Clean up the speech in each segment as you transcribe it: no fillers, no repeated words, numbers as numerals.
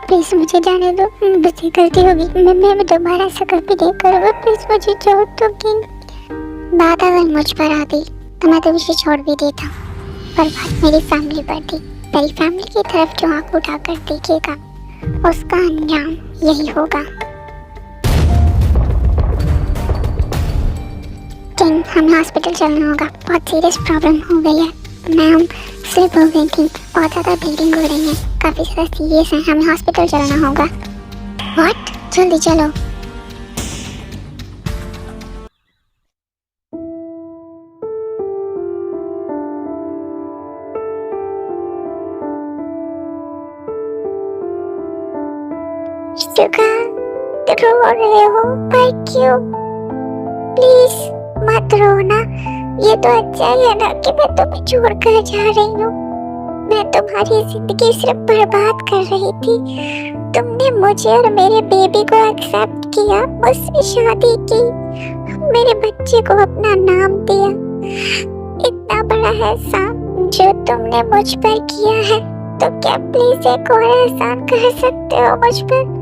Please मुझे जाने दो, मुझसे गलती होगी, मैं दोबारा ऐसा कभी नहीं करूँगा, प्लीज मुझे छोड़ दो किंग। बात अगर मुझ पर आती तो मैं तो इसे छोड़ भी देता, पर बात मेरी फैमिली पर थी। मेरी फैमिली की तरफ जो आंख उठाकर देखेगा उसका अंजाम यही होगा। किंग, हमें हॉस्पिटल चलना होगा, बहुत सीरियस प्रॉब्लम हो गई है। मैम स्लिप हो गई थी, बहुत ज़्यादा ब्लीडिंग हो रही है, काफ़ी ज़्यादा सीरियस है, हमें हॉस्पिटल चलना होगा। व्हाट? जल्दी चलो। शुगा, रो रहे हो पर क्यों? प्लीज मत रोना, ये तो अच्छा ही है ना कि मैं तुम्हें छोड़कर जा रही हूँ। मैं तुम्हारी जिंदगी सिर्फ बर्बाद कर रही थी, तुमने मुझे और मेरे बेबी को एक्सेप्ट किया, मुझसे शादी की, मेरे बच्चे को अपना नाम दिया। इतना बड़ा एहसान जो तुमने मुझ पर किया है, तो क्या प्लीज एक और एहसान कर सकते हो मुझ पर?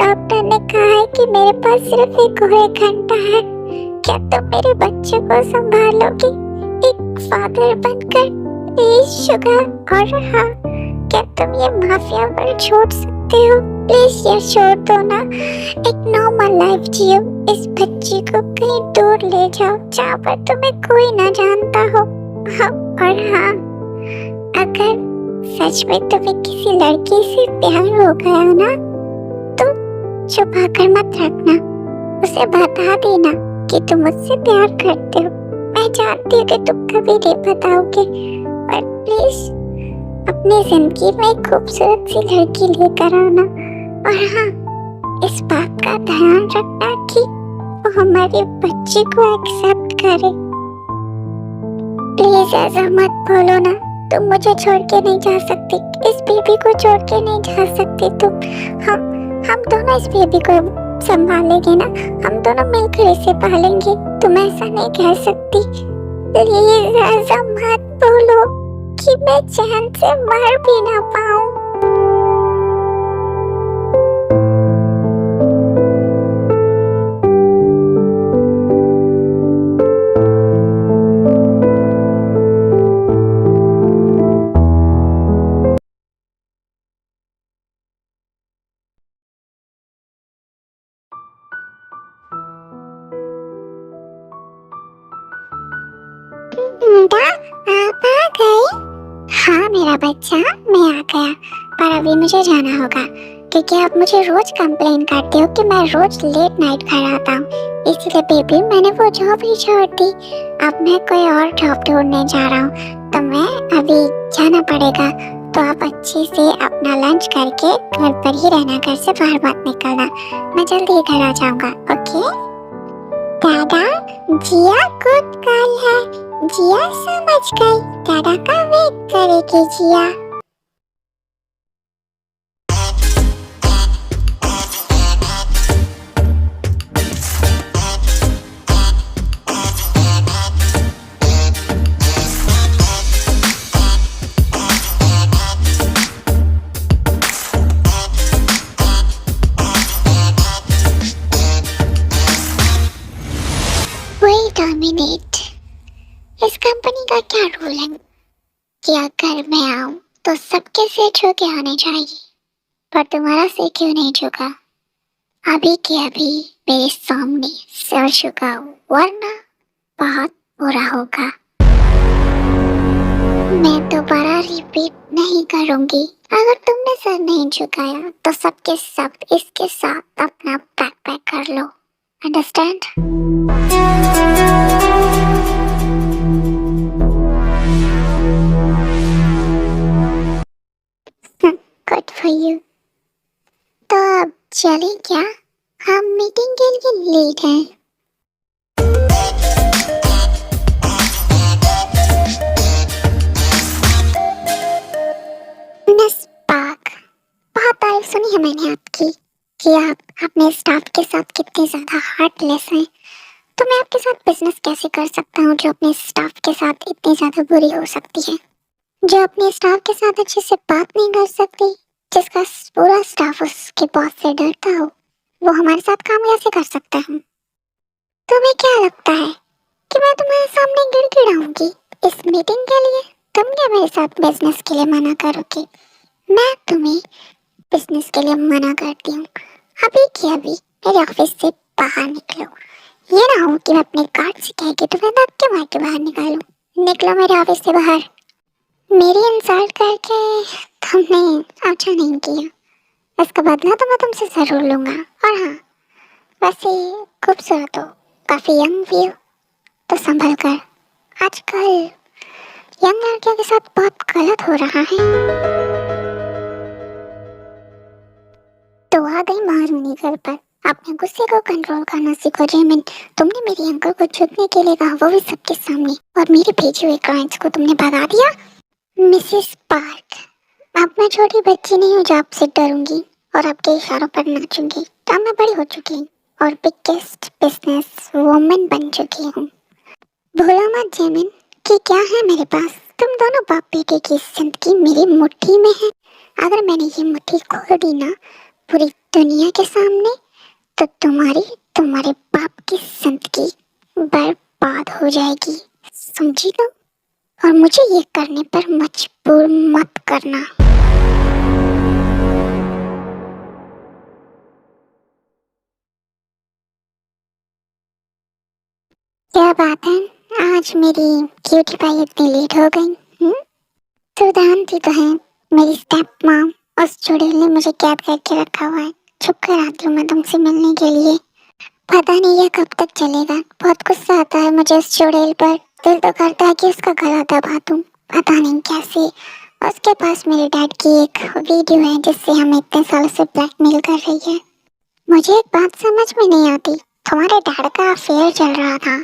डॉक्टर ने कहा है कि मेरे पास सिर्फ एक और एक घंटा है, क्या तुम मेरे बच्चे को संभालोगी एक फादर बनकर? Please sugar. और हाँ, क्या तुम ये माफिया पर छोड़ सकते हो? प्लीज ये छोड़ दो ना, एक नॉर्मल लाइफ जियो, इस बच्चे को कहीं दूर ले जाओ जहाँ पर तुम्हें कोई ना जानता हो। और हाँ, अगर सच में तुम्हें किसी लड़की से प्यार हो गया ना, तो छुपा कर मत रखना, उसे बता देना कि तुम मुझसे प्यार करते हो। मैं जानती हूँ कि तुम कभी नहीं बताओगे, पर प्लीज अपनी जिंदगी में एक खूबसूरत सी लड़की लेकर आना। और हाँ, इस बात का ध्यान रखना कि वो हमारे बच्चे को एक्सेप्ट करे। प्लीज ऐसा मत बोलो ना, तुम मुझे छोड़ के नहीं जा सकती, इस बेबी को छोड़ के नहीं जा सकती तुम। हम दोनों इस बेबी को संभालेंगे ना, हम दोनों मिलकर इसे पालेंगे, तुम ऐसा नहीं कह सकती। प्लीज ऐसा मत बोलो कि मैं चैन से मर भी ना पाऊं। आप आ गए? हाँ मेरा बच्चा, मैं आ गया, पर अभी मुझे जाना होगा, क्योंकि आप मुझे रोज कंप्लेन करते हो कि मैं रोज लेट नाइट घर आता हूँ, इसलिए बेबी मैंने वो जॉब ही छोड़ दी। अब मैं कोई और जॉब ढूंढने जा रहा हूँ, तो मैं अभी जाना पड़ेगा। तो आप अच्छे से अपना लंच करके घर पर ही रहना, घर से बाहर मत निकलना, मैं जल्दी घर आ जाऊंगा। ओके दादा, जिया गुड गर्ल है, जिया समझ गई, दादा का वेट करेगी जिया। Wait a minute, इस कंपनी का क्या रूल है कि अगर मैं आऊं तो सबके सिर झुक के आने चाहिए, पर तुम्हारा सिर क्यों नहीं झुका? अभी के अभी मेरे सामने सिर झुकाओ, वरना बहुत बुरा होगा। मैं दोबारा रिपीट नहीं करूंगी। अगर तुमने सर नहीं झुकाया तो सबके सब इसके साथ अपना बैग पैक कर लो, अंडरस्टैंड? Good for you. तो अब चलें क्या? हम मीटिंग के लिए लेट हैं। मिस पार्क, बहुत तारीफ सुनी है मैंने आपकी कि आप अपने स्टाफ के साथ कितने ज्यादा हार्टलेस हैं। तो मैं आपके साथ बिजनेस कैसे कर सकता हूँ जो अपने स्टाफ के साथ इतनी ज्यादा बुरी हो सकती है, जो अपने स्टाफ के साथ अच्छे से बात नहीं कर सकती, जिसका पूरा स्टाफ उसके बॉस से डरता हो, वो हमारे साथ काम कैसे कर सकता है? तुम्हें क्या लगता है कि मैं तुम्हारे सामने गिड़गिड़ाऊंगी इस मीटिंग के लिए? तुम क्या मेरे साथ बिजनेस के लिए मना करोगे? मैं तुम्हें बिजनेस के लिए मना करती हूँ। अभी के अभी मेरे ऑफिस से बाहर निकलो। ये ना हो कि मैं अपने गार्ड से कह के तुम्हें धक्के मार के बाहर निकालूं। निकलो मेरे ऑफिस से बाहर। मेरी इंसल्ट करके तुमने अच्छा नहीं किया, इसका बदला तो मैं तुमसे जरूर लूंगा। और हाँ, वैसे खूबसूरत हो, काफी यंग भी हो, तो संभल कर। आजकल यंग लड़कियों के साथ बहुत गलत हो रहा है। तो आ गई महारानी घर पर। अपने गुस्से को कंट्रोल करना सीखो जेमिन। तुमने मेरी अंकल को छुपने के लिए कहा, वो भी सबके सामने, और मेरे भेजे हुए क्लाइंट्स को तुमने भगा दिया। मिसेस पार्क, अब मैं छोटी बच्ची नहीं हूँ जो आपसे डरूंगी और आपके इशारों पर नाचूंगी। अब मैं बड़ी हो चुकी हूँ और बिगेस्ट बिजनेस वुमन बन चुकी हूँ। भूलो मत जेमिन कि क्या है मेरे पास। तुम दोनों बाप बेटे की जिंदगी मेरी मुट्ठी में है। अगर मैंने ये मुट्ठी खोल दी ना पूरी दुनिया के सामने, तो तुम्हारे बाप की जिंदगी बर्बाद हो जाएगी, समझी तुम? और मुझे ये करने पर मजबूर मत करना। क्या बात है, आज मेरी क्यूटी पाई इतनी लेट हो गई? तू जानती तो है मेरी स्टेप मॉम उस चुड़ैल ने मुझे कैद करके रखा हुआ है। छुप कर आती हूँ मैं तुमसे मिलने के लिए। पता नहीं ये कब तक चलेगा। बहुत गुस्सा आता है मुझे उस चुड़ैल पर। दिल तो करता है कि उसका गला दबा दूं, पता नहीं कैसे। उसके पास मेरे डैड की एक वीडियो है जिससे हमें इतने सालों से ब्लैकमेल कर रही है। मुझे एक बात समझ में नहीं आती। तुम्हारे डैड का अफेयर चल रहा था।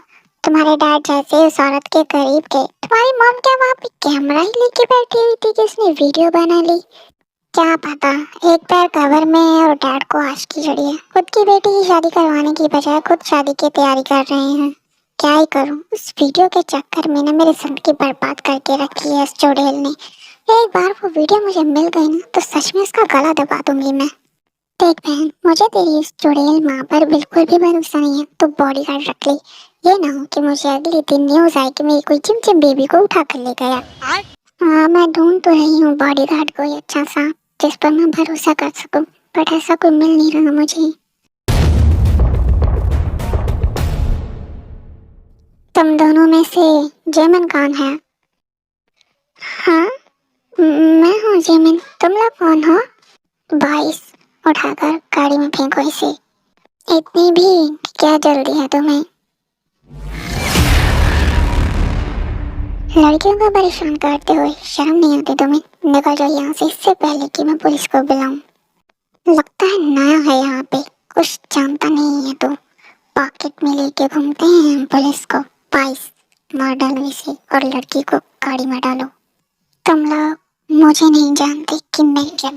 तुम्हारे डैड जैसे उस औरत के करीब थे। तुम्हारी मॉम क्या वहाँ पे कैमरा ही लेके बैठी हुई थी जिसने वीडियो बना ली? क्या पता, एक पैर कवर में है और डैड को आशिकी चढ़ी है। खुद की बेटी की शादी करवाने की बजाय खुद शादी की तैयारी कर रहे हैं। क्या ही करूं, उस वीडियो के चक्कर में ना मेरी जिंदगी बर्बाद करके रखी है इस चुड़ैल ने। एक बार वो वीडियो मुझे मिल गई ना तो सच में इसका गला दबा दूंगी मैं। देख बहन, मुझे तेरी इस चुड़ैल माँ पर बिल्कुल भी भरोसा नहीं है, तो बॉडीगार्ड रख ले। ये ना हो कि मुझे अगले दिन न्यूज आए कि मेरी कोई चिमचिम बेबी को उठा कर ले गया। हाँ, मैं ढूंढ तो रही हूँ बॉडीगार्ड कोई अच्छा सा जिस पर मैं भरोसा कर सकूं, बट ऐसा कोई मिल नहीं रहा मुझे। तुम दोनों में से जेमिन कौन है? हाँ, मैं हूँ जेमिन। तुम लोग कौन हो? बॉयज, उठाकर गाड़ी में फेंको इसे। इतनी भी क्या जल्दी है तुम्हें? लड़कियों को परेशान करते हुए शर्म नहीं आती तुम्हें? निकल जाओ यहाँ से, इससे पहले कि मैं पुलिस को बुलाऊं। लगता है नया है यहाँ पे, कुछ जानता नहीं है तो। पॉकेट में लेके घूमते हैं हम पुलिस को। पाइस, मार डालो इसे और लड़की को गाड़ी में डालो। तुम लोग मुझे नहीं जानते कि मैं क्या।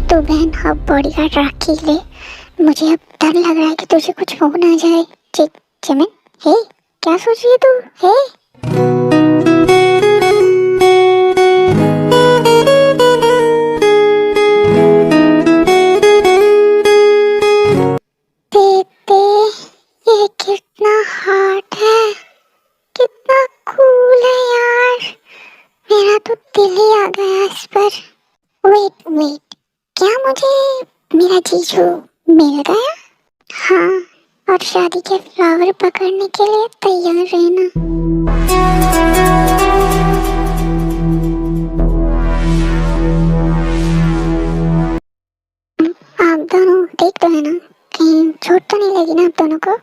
तो बहन अब बॉडीगार्ड रख ही ले। मुझे अब डर लग रहा है कि तुझे कुछ हो ना जाए। चिमन, हे, क्या सोच रही है तू? हे, देखते ये कितना हॉट है, कितना कूल है यार। मेरा तो दिल ही आ गया इस पर। वेट वेट, क्या मुझे मेरा जीजू मिल गया? हाँ, और शादी के फ्लावर पकड़ने के लिए तैयार रहना। आप दोनों देख तो है ना, कहीं चोट तो नहीं लगी ना आप दोनों को?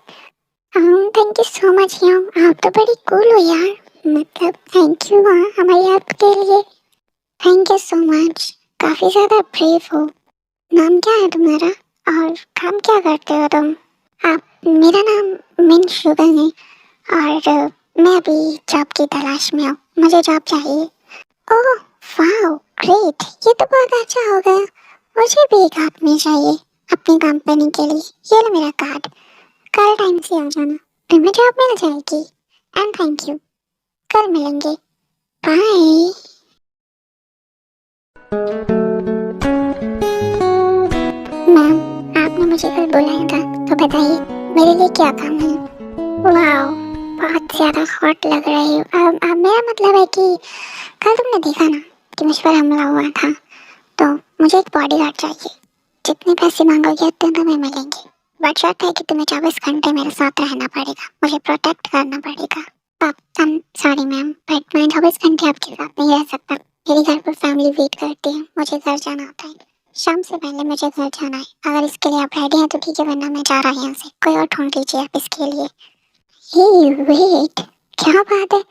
थैंक यू सो मच यार, आप तो बड़ी कूल हो यार। मतलब थैंक यू हमारी हेल्प के लिए। थैंक यू सो मच, काफी ज्यादा ब्रेव हो। नाम क्या है तुम्हारा और काम क्या करते हो तुम? आप, मेरा नाम मिन शुगन है और मैं अभी जॉब की तलाश में हूँ। मुझे जॉब चाहिए। ओह वाओ, ग्रेट, ये तो बहुत अच्छा हो गया। मुझे भी एक आदमी चाहिए अपनी कंपनी के लिए। ये लो मेरा कार्ड, कल टाइम से आ जाना, तुम्हें जॉब मिल जाएगी। एंड थैंक यू, कल मिलेंगे, बाय। मैम, आपने मुझे कल बुलाया था, तो बताइए मेरे लिए क्या काम है। वाह, बहुत ज्यादा हॉट लग रही हो। अब मेरा मतलब है कि कल तुमने देखा ना कि मुझ पर हमला हुआ था, तो मुझे एक बॉडीगार्ड चाहिए। जितने पैसे मांगोगे उतने तुम्हें मिलेंगे, बट शर्त है कि तुम्हें 24 घंटे मेरे साथ रहना पड़ेगा, मुझे प्रोटेक्ट करना पड़ेगा। सॉरी मैम, बट मैं 24 घंटे आपके साथ नहीं रह सकता। मेरे घर पर फैमिली वेट करती है, मुझे घर जाना होता है। शाम से पहले मुझे घर जाना है। अगर इसके लिए आप रेडी हैं तो ठीक है, वरना मैं जा रहा हूँ यहाँ से। कोई और ढूंढ लीजिए आप इसके लिए। हे वेट, क्या बात है,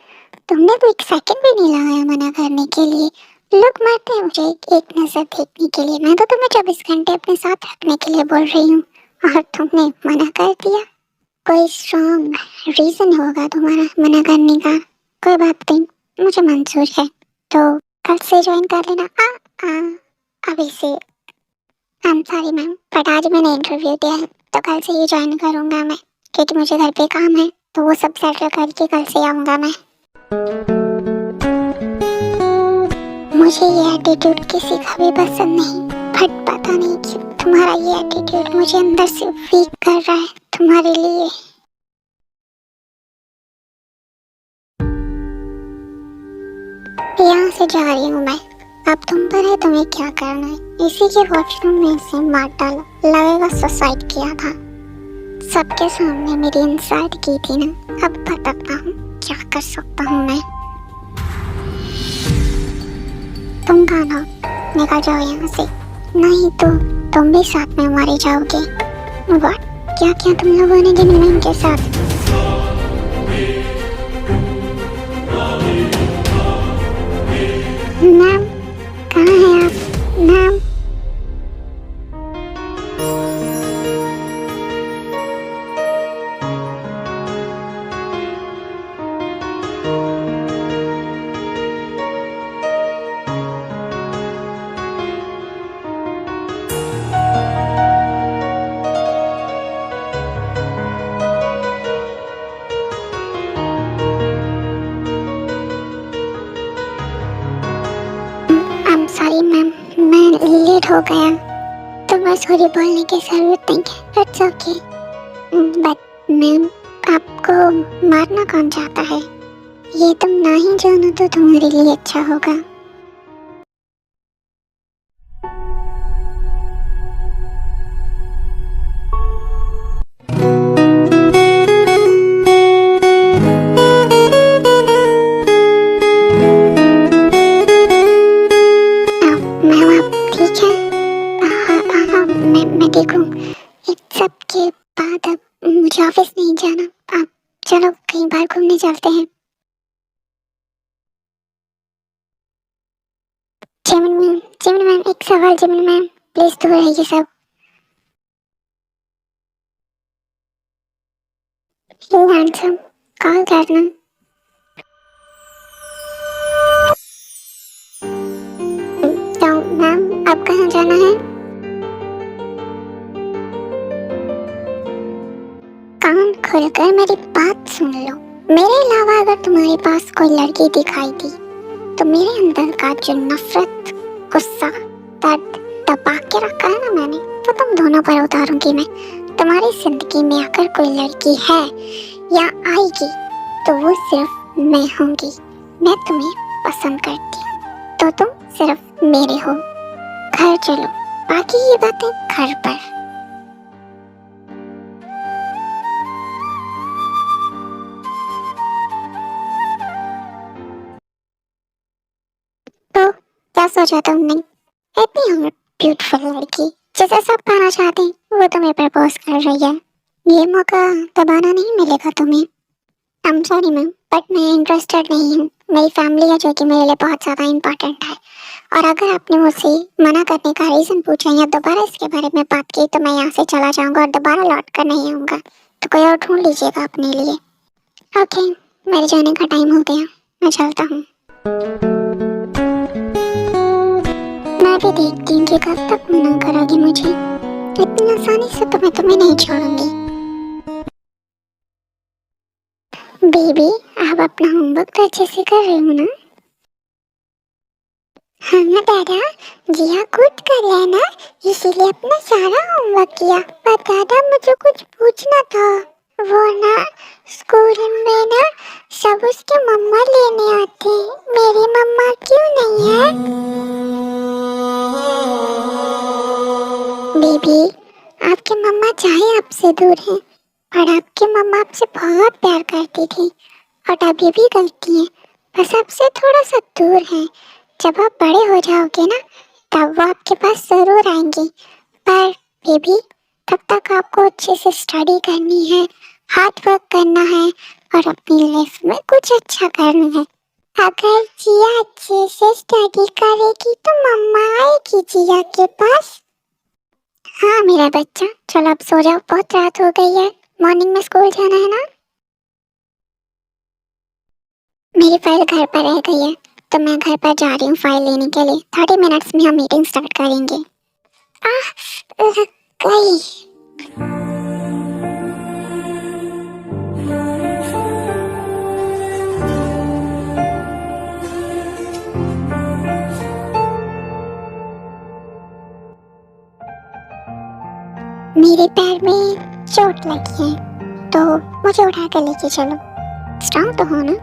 तुमने तो एक सेकंड भी नहीं लगाया मना करने के लिए। लोग मारते हैं मुझे एक नजर देखने के लिए। मैं तो तुम्हें 24 घंटे अपने साथ रखने के लिए बोल रही हूँ, और तुमने मना कर दिया। कोई स्ट्रॉन्ग रीजन होगा तुम्हारा मना करने का। कोई बात नहीं, मुझे मंजूर है, तो कल से ज्वाइन कर लेना। अभी से। I am sorry ma'am, but आज मैंने इंटरव्यू दिया है, तो कल से ही ज्वाइन करूँगा मैं, क्योंकि मुझे घर पे काम है, तो वो सब सेटल करके कल से आऊँगा मैं। मुझे ये एटीट्यूड किसी का भी पसंद नहीं, बट पता नहीं क्यों तुम्हारा ये एटीट्यूड मुझे अंदर से वीक कर रहा है तुम्हारे लिए। यहाँ से जा रही हूँ मैं, अब तुम पर है तुम्हें क्या करना है। इसी के वॉशरूम में इसे मार डालो, लगेगा सुसाइड किया था। सबके सामने मेरी इंसल्ट की थी ना, अब बताता हूँ क्या कर सकता हूँ मैं। तुम गाना निकल जाओ यहाँ से, नहीं तो तुम भी साथ में मारे जाओगे। व्हाट, क्या क्या तुम लोगों ने जिन के साथ। मैम, कहाँ हैं आप ma'am? I am sorry ma'am, मैं लेट हो गया। तो बस सॉरी बोलने की जरूरत नहीं है, इट्स ओके। बट मैम, आपको मारना कौन चाहता है? ये तुम ना ही जानो तो तुम्हारे लिए अच्छा होगा। मैम आप ठीक है? मैं ठीक हूँ। इस सब के बाद अब मुझे ऑफिस नहीं जाना। आप चलो कहीं बाहर घूमने चलते हैं। जेमिनी मैम एक सवाल। जेमिनी मैम प्लीज दूर रहिए सब। हैंडसम, कॉल करना। तो मैम अब कहाँ जाना है? कान खोलकर मेरी बात सुन लो। मेरे अलावा अगर तुम्हारे पास कोई लड़की दिखाई दी, तो मेरे अंदर का जो नफरत, गुस्सा, दर्द दबा के रखा है ना मैंने, तो तुम दोनों पर उतारूंगी मैं। तुम्हारी जिंदगी में अगर कोई लड़की है या आएगी, तो वो सिर्फ मैं होंगी। मैं तुम्हें पसंद करती हूँ, तो तुम सिर्फ मेरे हो। घर चलो, बाकी ये बातें घर पर। तो क्या सोचा तुमने? इतनी ब्यूटीफुल लड़की जिसे सब पाना चाहते हैं, वो तुम्हें प्रपोज कर रही है। ये मौका दोबारा नहीं मिलेगा तुम्हें। I am sorry ma'am, but मैं इंटरेस्टेड नहीं हूँ। मेरी फैमिली है जो कि मेरे लिए बहुत ज़्यादा इम्पोर्टेंट है, और अगर आपने मुझसे मना करने का रीज़न पूछा या दोबारा इसके बारे में बात की, तो मैं यहाँ से चला जाऊँगा और दोबारा लौट कर नहीं आऊँगा। तो कोई और ढूंढ लीजिएगा अपने लिए। ओके, मेरे जाने का टाइम हो गया, मैं चलता हूँ। मैं भी देखती हूँ कि कब तक मना करोगी मुझे। इतनी आसानी से तो मैं तुम्हें नहीं छोड़ूंगी। बेबी, आप अपना होमवर्क तो अच्छे से कर रहे हो ना? हाँ दादा, जिया खुद कर लेना, इसीलिए अपना सारा होमवर्क किया। पर दादा मुझे कुछ पूछना था। वो ना स्कूल में ना सब उसके मम्मा लेने आते, मेरी मम्मा क्यों नहीं है? बेबी, आपकी मम्मा चाहे आपसे दूर है, पर आपकी मम्मा आपसे बहुत प्यार करती थी और अभी भी करती है, बस आपसे थोड़ा सा दूर है। जब आप बड़े हो जाओगे ना, तब वो आपके पास जरूर आएंगी। पर बेबी, तब तक आपको अच्छे से स्टडी करनी है, हार्ड वर्क करना है और अपनी लाइफ में कुछ अच्छा करना है। अगर जिया अच्छे से स्टडी करेगी तो मम्मा आएगी जिया के पास। हाँ मेरा बच्चा, चलो अब सो जाओ, बहुत रात हो गई है, मॉर्निंग में स्कूल जाना है ना। मेरी फाइल घर पर रह गई है, तो मैं घर पर जा रही हूँ फाइल लेने के लिए। 30 मिनट्स में हम मीटिंग स्टार्ट करेंगे। लग गई। मेरे पैर में चोट लगी है, तो मुझे उठा कर लेके चलो। स्ट्रॉन्ग तो हो ना?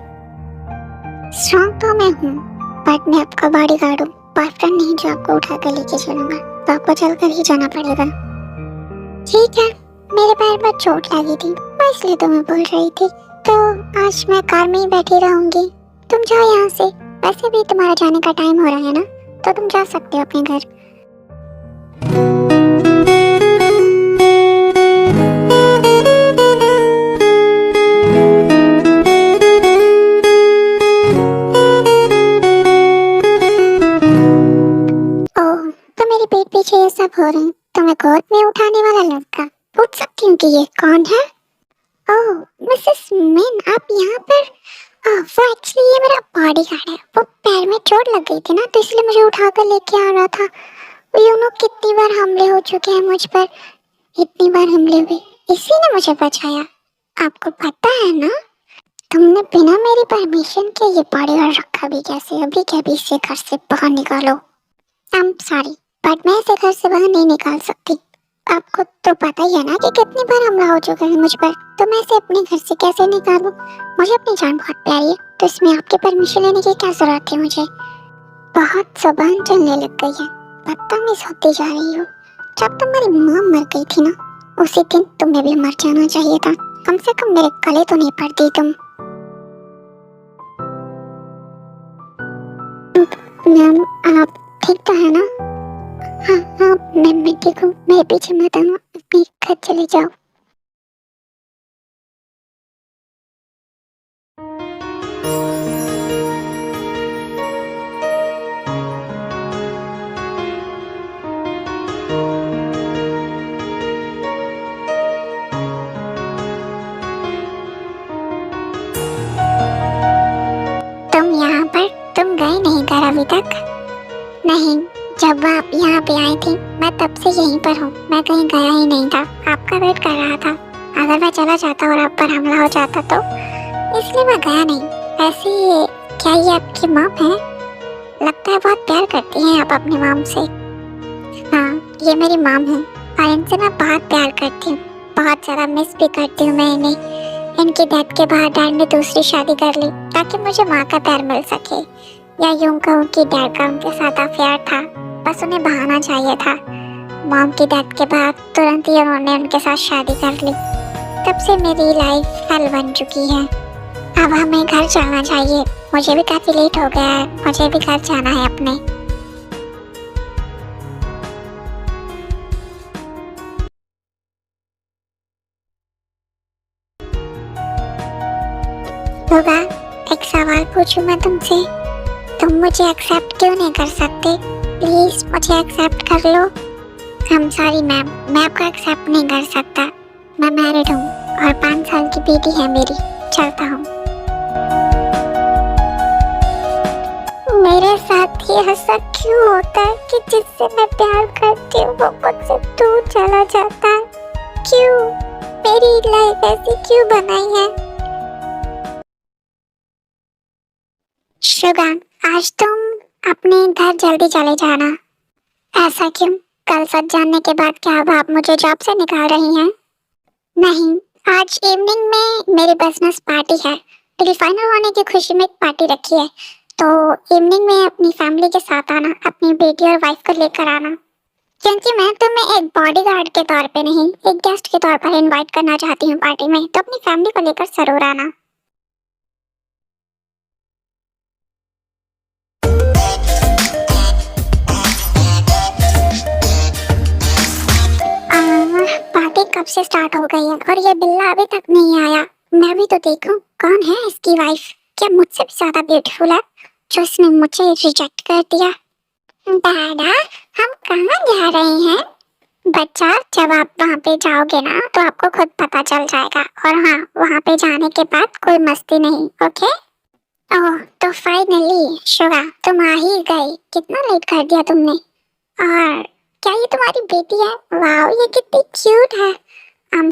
स्ट्रॉन्ग तो मैं हूँ, बट मैं आपका बॉडीगार्ड हूँ, बॉयफ्रेंड नहीं जो आपको उठा कर लेके चलूंगा। तो आपको चलकर ही जाना पड़ेगा। ठीक है, मेरे पैर में चोट लगी थी, मैं इसलिए तुम्हें बोल रही थी। तो आज मैं कार में ही बैठी रहूंगी, तुम जाओ यहाँ से। वैसे भी तुम्हारा जाने का टाइम हो रहा है ना, तो तुम जा सकते हो अपने घर। पीछे ये सब हो रहे हैं, तो मैं गोद में उठाने वाला लड़का पूछ सकती हूँ कि ये कौन है? ओह मिसेस मिन, आप यहाँ पर? वो एक्चुअली ये मेरा बॉडीगार्ड है। वो पैर में चोट लग गई थी ना, तो इसलिए मुझे उठा कर लेके आ रहा था। यू नो कितनी बार हमले हो चुके हैं मुझ पर, इतनी बार हमले हुए, इसी ने मुझे बचाया। आपको पता है ना, तुमने बिना मेरी परमिशन के ये बॉडीगार्ड रखा भी कैसे? अभी के अभी इसे घर से बाहर निकालो। आई एम सॉरी, बट मैं इसे घर से बाहर नहीं निकाल सकती। आपको तो पता ही है ना कि कितनी बार हमला हो चुका है मुझ पर, तो मैं इसे अपने घर से कैसे निकालूं? मुझे अपनी जान बहुत प्यारी है, तो इसमें आपकी परमिशन लेने की क्या जरूरत है मुझे? बहुत जुबान चलने लग गई है, बदतमीज होती जा रही हो। जब तुम्हारी माँ मर गई थी ना, उसी दिन तुम्हें भी मर जाना चाहिए था। कम से कम मेरे गले तो नहीं पड़ती तुम। मैम, आप ठीक तो है ना? हाँ हाँ, मैं ठीक हूँ। मेरे पीछे मत आना, अपने घर चले जाओ। तुम यहाँ पर, तुम गए नहीं घर अभी तक? नहीं, जब आप यहाँ पे आई थी मैं तब से यहीं पर हूँ, मैं कहीं गया ही नहीं था। आपका वेट कर रहा था। अगर मैं चला जाता और आप पर हमला हो जाता तो, इसलिए मैं गया नहीं। वैसे क्या ये आपकी मॉम है? लगता है बहुत प्यार करती हैं आप अपनी मॉम से। हाँ, ये मेरी मॉम है और इनसे मैं बहुत प्यार करती हूँ, बहुत ज़्यादा मिस भी करती हूँ मैं इन्हें। इनकी डेथ के बाद डैड ने दूसरी शादी कर ली ताकि मुझे माँ का प्यार मिल सके, या यूं कहूँ कि डैड का उनके साथ अफेयर था, बस उन्हें बहाना चाहिए था। मॉम की डेथ के बाद तुरंत ही उन्होंने उनके साथ शादी कर ली। तब से मेरी लाइफ हल बन चुकी है। अब हमें घर जाना चाहिए, मुझे भी काफ़ी लेट हो गया है, मुझे भी घर जाना है अपने। होगा, एक सवाल पूछूं मैं तुमसे? तुम मुझे एक्सेप्ट क्यों नहीं कर सकते? प्लीज मुझे एक्सेप्ट कर लो। हम सॉरी मैम, मैं आपको एक्सेप्ट नहीं कर सकता। मैं मैरिड हूँ और 5 साल की बेटी है मेरी। चलता हूँ। मेरे साथ ही ऐसा क्यों होता है कि जिससे मैं प्यार करती हूँ वो मुझसे दूर चला जाता है? क्यों मेरी लाइफ ऐसी क्यों बनाई है? शुगा, आज तुम अपने घर जल्दी चले जाना। ऐसा क्यों? कल सच जानने के बाद क्या अब आप मुझे जॉब से निकाल रही हैं? नहीं, आज इवनिंग में मेरी बिजनेस पार्टी है। मेरी फाइनल होने की खुशी में एक पार्टी रखी है, तो इवनिंग में अपनी फैमिली के साथ आना, अपनी बेटी और वाइफ को लेकर आना। क्योंकि मैं तुम्हें एक बॉडीगार्ड के तौर पे नहीं, एक गेस्ट के तौर पर इनवाइट करना चाहती हूँ पार्टी में, तो अपनी फैमिली को लेकर जरूर आना। पार्टी कब से स्टार्ट हो गई है और ये बिल्ला अभी तक नहीं आया? मैं भी तो देखूं कौन है इसकी वाइफ। क्या मुझसे भी ज्यादा ब्यूटीफुल है जो इसने मुझे रिजेक्ट कर दिया? दादा, हम कहाँ जा रहे हैं? बच्चा, जब आप वहाँ पे जाओगे ना तो आपको खुद पता चल जाएगा। और हाँ, वहाँ पे जाने के बाद कोई मस्ती नहीं, ओके? ओह, तो फाइनली शुगा तुम आ ही गई। कितना लेट कर दिया तुमने। और क्या ये तुम्हारी बेटी है? वाह, ये कितनी क्यूट है।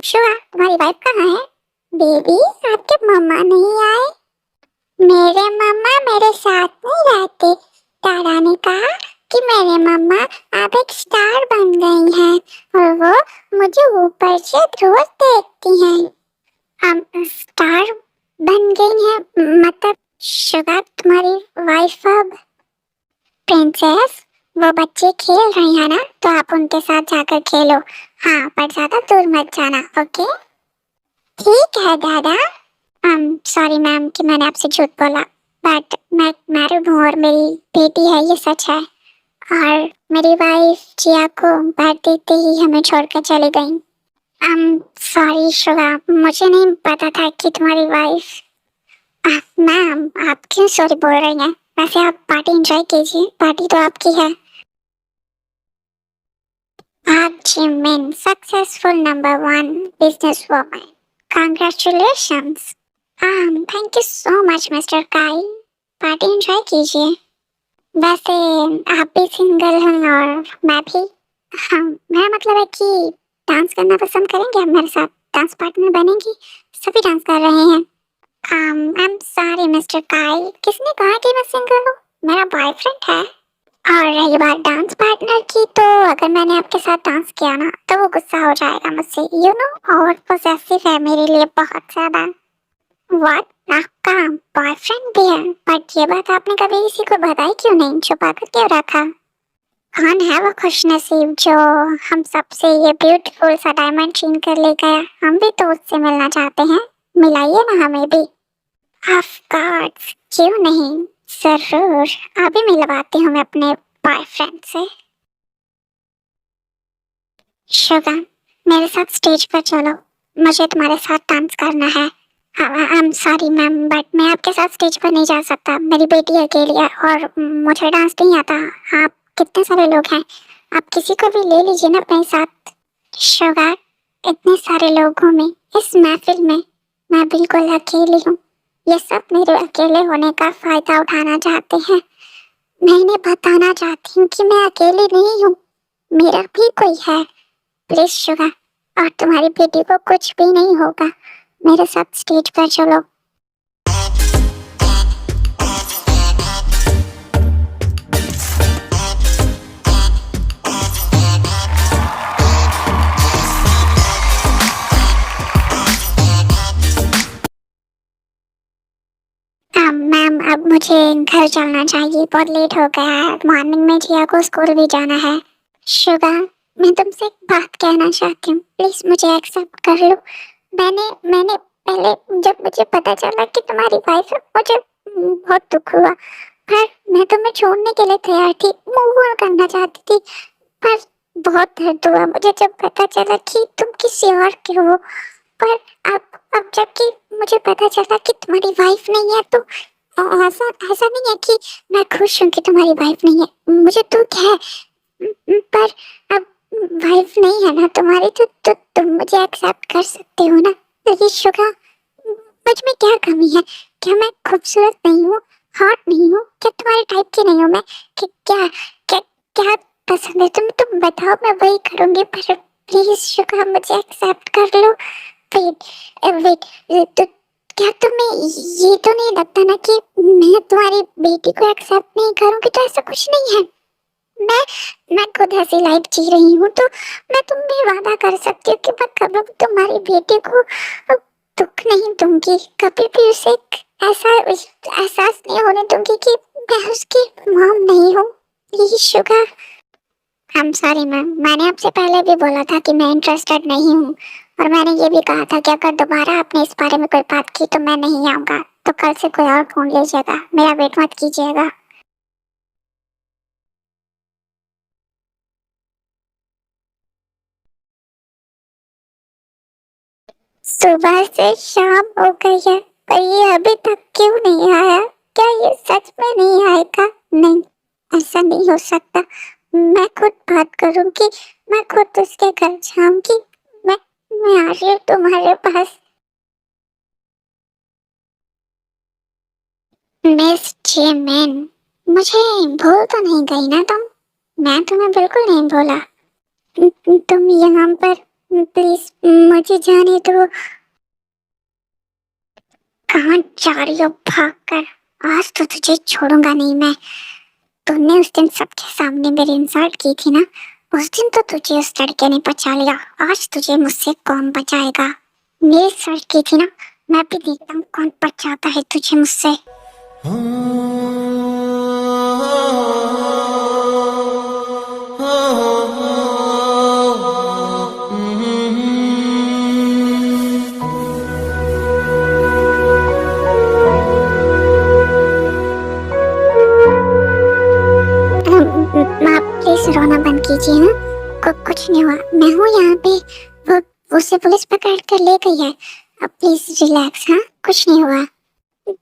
शुगा, तुम्हारी वाइफ कहाँ है? बेबी, आपके मम्मा नहीं आए? मेरे मम्मा मेरे साथ नहीं रहते। दादा ने कहा कि मेरे मम्मा अब एक स्टार बन गई हैं और वो मुझे ऊपर से रोज देखती हैं। स्टार बन गई हैं मतलब शुगा तुम्हारी वाइफ अब प्रिंसेस? वो बच्चे खेल रही है ना, तो आप उनके साथ जाकर खेलो। हाँ, पर ज्यादा दूर मत जाना, ओके? ठीक है दादा। सॉरी मैम कि मैंने आपसे झूठ बोला, बट मैं मैरिड हूँ और मेरी बेटी है, ये सच है। और मेरी वाइफ जिया को बात देते ही हमें छोड़कर चली गई। सॉरी शुगा, मुझे नहीं पता था कि तुम्हारी वाइफ। मैम, आप क्यों सॉरी बोल रही हैं? वैसे आप पार्टी एंजॉय कीजिए, पार्टी तो आपकी है। आप Jimin successful number 1 business woman. Congratulations. Thank you so much mister काई। पार्टी एंजॉय कीजिए। वैसे आप भी सिंगल हैं और मैं भी। हाँ, मेरा मतलब है कि डांस करना पसंद करेंगे आप मेरे साथ? डांस पार्टनर बनेंगी? सभी डांस कर रहे हैं। आई एम सॉरी मिस्टर काई, किसने कहा कि मैं सिंगल हूँ? मेरा बॉयफ्रेंड है। और रही बात डांस पार्टनर की, तो अगर मैंने आपके साथ डांस किया ना तो वो गुस्सा हो जाएगा मुझसे, यू नो, और पोसेसिव है मेरे लिए बहुत ज्यादा। व्हाट? आपका बॉयफ्रेंड भी है? बट ये बात आपने कभी किसी को बताई क्यों नहीं, छुपा कर क्यों रखा? कौन है वो खुशनसीब जो हम सबसे ये ब्यूटीफुल सा डायमंड छीन कर ले गया? हम भी तो उससे मिलना चाहते हैं, मिलाइए ना हमें भी। ऑफ कोर्स, क्यों नहीं, जरूर। अभी मिलवाती हूँ मैं अपने बॉयफ्रेंड से। शुगा, मेरे साथ स्टेज पर चलो, मुझे तुम्हारे साथ डांस करना है। I am sorry ma'am, but मैं आपके साथ स्टेज पर नहीं जा सकता, मेरी बेटी अकेली है और मुझे डांस नहीं आता। आप कितने सारे लोग हैं, आप किसी को भी ले लीजिए ना अपने साथ। शुगा, इतने सारे लोगों में, इस महफिल में मैं बिल्कुल अकेली हूँ। ये सब मेरे अकेले होने का फायदा उठाना चाहते हैं। मैं इन्हें बताना चाहती हूँ कि मैं अकेली नहीं हूँ, मेरा भी कोई है। प्लीज शुगा, और तुम्हारी बेटी को कुछ भी नहीं होगा, मेरे साथ स्टेज पर चलो। मैम, अब मुझे घर चलना चाहिए, बहुत लेट हो गया है। मॉर्निंग में जिया को स्कूल भी जाना है। शुगा, मैं तुमसे एक बात कहना चाहती हूँ, प्लीज मुझे एक्सेप्ट कर लो। मैंने मैंने पहले जब मुझे पता चला कि तुम्हारी वाइफ है, मुझे बहुत दुख हुआ, पर मैं तुम्हें छोड़ने के लिए तैयार थी, मूव ऑन करना चाहती थी। पर बहुत दर्द हुआ मुझे जब पता चला कि तुम किसी और के हो। पर अब जबकि मुझे पता चला कि तुम्हारी वाइफ नहीं है, तो ऐसा ऐसा नहीं है कि मैं खुश हूँ कि तुम्हारी वाइफ नहीं है, मुझे दुख है। पर अब वाइफ नहीं है ना तुम्हारी, तो तुम मुझे एक्सेप्ट कर सकते हो ना? शुगा, मुझ में क्या कमी है? क्या मैं खूबसूरत नहीं हूँ? हॉट नहीं हूँ क्या? तुम्हारे टाइप की नहीं हूँ मैं? कि क्या क्या क्या पसंद है तुम बताओ, मैं वही करूँगी, पर प्लीज शुका मुझे एक्सेप्ट कर लो। वेट वेट, तो क्या तुम्हें ये तो नहीं लगता ना कि मैं तुम्हारी बेटी को एक्सेप्ट नहीं करूँगी? तो ऐसा कुछ नहीं है। मैं मैं खुद ऐसी लाइफ जी रही हूँ, तो मैं तुम भी वादा कर सकती हूँ कि मैं कभी भी तुम्हारी बेटी को दुख नहीं दूंगी, कभी भी उसे ऐसा एहसास नहीं होने दूंगी कि मैं उसकी मॉम नहीं हूँ। Please sugar. I am sorry ma'am, मैंने आपसे पहले भी बोला था कि मैं इंटरेस्टेड नहीं हूँ, और मैंने ये भी कहा था कि अगर दोबारा आपने इस बारे में कोई बात की तो मैं नहीं आऊँगा। तो कल से कोई और ढूंढ लीजिएगा, मेरा वेट मत कीजिएगा। सुबह से शाम हो गई है, पर ये अभी तक क्यों नहीं आया? क्या ये सच में नहीं आएगा? नहीं, ऐसा नहीं हो सकता। मैं खुद बात करूंगी, मैं खुद उसके घर जाऊंगी। मैं मैं आ रही हूँ तुम्हारे पास। मिस जेमिन, मुझे भूल तो नहीं गई ना तुम? मैं तुम्हें बिल्कुल नहीं भूला। तुम यहाँ पर प्लीज मुझे जाने दो। कहाँ जा रही हो भागकर? आज तो तुझे छोड़ूंगा नहीं मैं। तूने उस दिन सबके सामने मेरी इंसल्ट की थी ना, उस दिन तो तुझे उस लड़के ने बचा लिया, आज तुझे मुझसे कौन बचाएगा? मेरी इंसल्ट की थी ना, मैं भी देखता हूँ कौन बचाता है तुझे मुझसे। आप प्लीज रोना बंद कीजिए ना। कुछ नहीं हुआ, मैं हूँ यहाँ पे। वो उसे पुलिस पकड़ कर ले गई है। अब प्लीज रिलैक्स। हाँ, कुछ नहीं हुआ।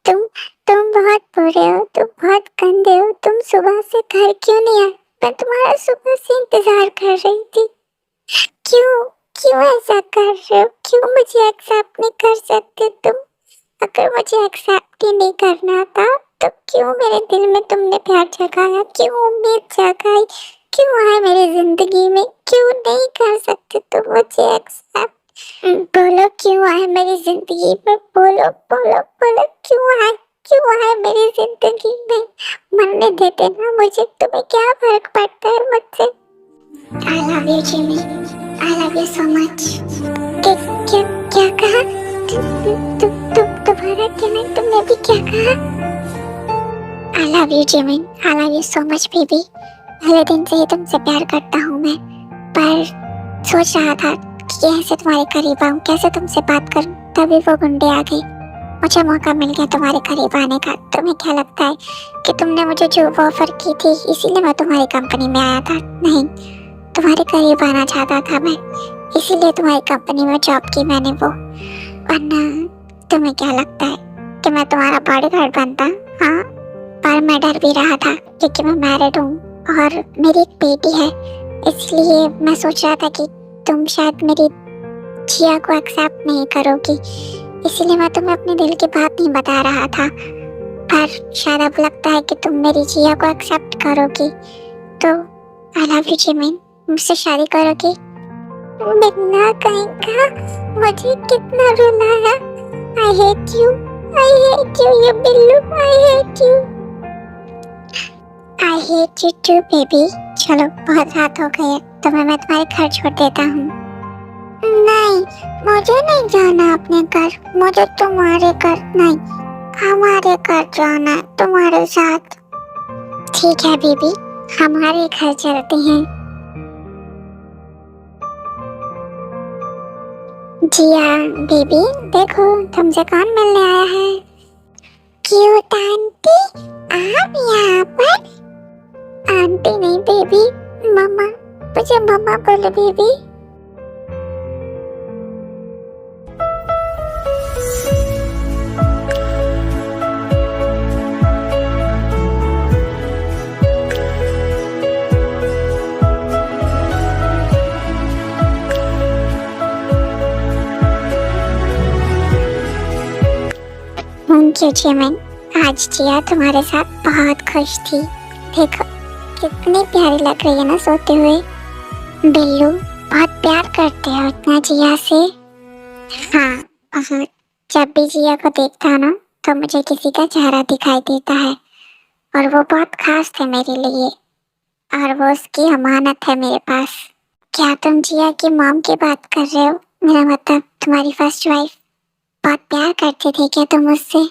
तुम तुम बहुत बुरे हो, तुम बहुत गंदे हो। तुम सुबह से घर क्यों नहीं आए? मैं तुम्हारा सुबह से इंतजार कर रही थी। क्यों क्यों ऐसा कर रहे हो? क्यों मुझे एक्सेप्ट नहीं कर सकते तुम? अगर मुझे एक्सेप्ट ही नहीं करना था तो क्यों मेरे दिल में तुमने प्यार जगाया? क्यों उम्मीद जगाई? क्यों आए मेरी जिंदगी में? क्यों नहीं कर सकते तुम मुझे एक्सेप्ट? बोलो क्यों आए मेरी जिंदगी में? बोलो बोलो बोलो, क्यों आए? क्यों आए मेरी जिंदगी में? मरने देते ना मुझे, तुम्हें क्या फर्क पड़ता है मुझसे? I love you Jimmy, I love you so much. क्या क्या क्या कहा? दोबारा जिमिन, तुमने भी क्या कहा? I love you Jimin, I love you so much baby. पहले दिन से ही तुमसे प्यार करता हूँ मैं, पर सोच रहा था कि कैसे तुम्हारे करीब आऊँ, कैसे तुमसे बात करूँ, तभी वो गुंडे आ गई। मुझे मौका मिल गया तुम्हारे करीब आने का। तुम्हें क्या लगता है कि तुमने मुझे जो ऑफर की थी इसीलिए मैं तुम्हारी कंपनी में आया था? नहीं, तुम्हारे करीब आना चाहता था मैं, इसीलिए तुम्हारी कंपनी में जॉब की मैंने वो। वरना तुम्हें क्या लगता है कि मैं तुम्हारा बॉडीगार्ड बनता? हाँ, पर मैं डर भी रहा था क्योंकि मैं मैरिड हूँ और मेरी एक बेटी है, इसलिए मैं सोच रहा था कि तुम शायद मेरी जिया को एक्सेप्ट नहीं करोगी, इसीलिए मैं तुम्हें अपने दिल की बात नहीं बता रहा था। पर शायद अब लगता है कि तुम मेरी जिया को एक्सेप्ट करोगी, तो आई लव यू जिमिन, मुझसे शादी करोगी? बिल्ला कहीं का, मुझे कितना रुलाया। आई हेट यू, ये Billu, I hate you. I hate you too baby. चलो बहुत रात हो गई है, तो मैं तुम्हारे घर छोड़ देता हूँ। नहीं, मुझे नहीं जाना अपने घर, मुझे तुम्हारे घर नहीं, हमारे घर जाना है तुम्हारे साथ। ठीक है बेबी, हमारे घर चलते हैं। जिया बेबी, देखो तुमसे कौन मिलने आया है। क्यूट आंटी, आप यहाँ पर? आंटी नहीं बेबी, मम्मा, मुझे मम्मा बोलो बेबी। Thank you, Jimin. आज जिया तुम्हारे साथ बहुत खुश थी। देखो कितनी प्यारी लग रही है ना सोते हुए। बिल्लू बहुत प्यार करते हो इतना जिया से। हाँ बहुत। जब भी जिया को देखता हूँ ना तो मुझे किसी का चेहरा दिखाई देता है और वो बहुत खास थे मेरे लिए और वो उसकी अमानत है मेरे पास। क्या तुम जिया की मॉम की बात कर रहे हो? मेरा मतलब तुम्हारी फर्स्ट वाइफ। बहुत प्यार करते थे क्या तुम उससे?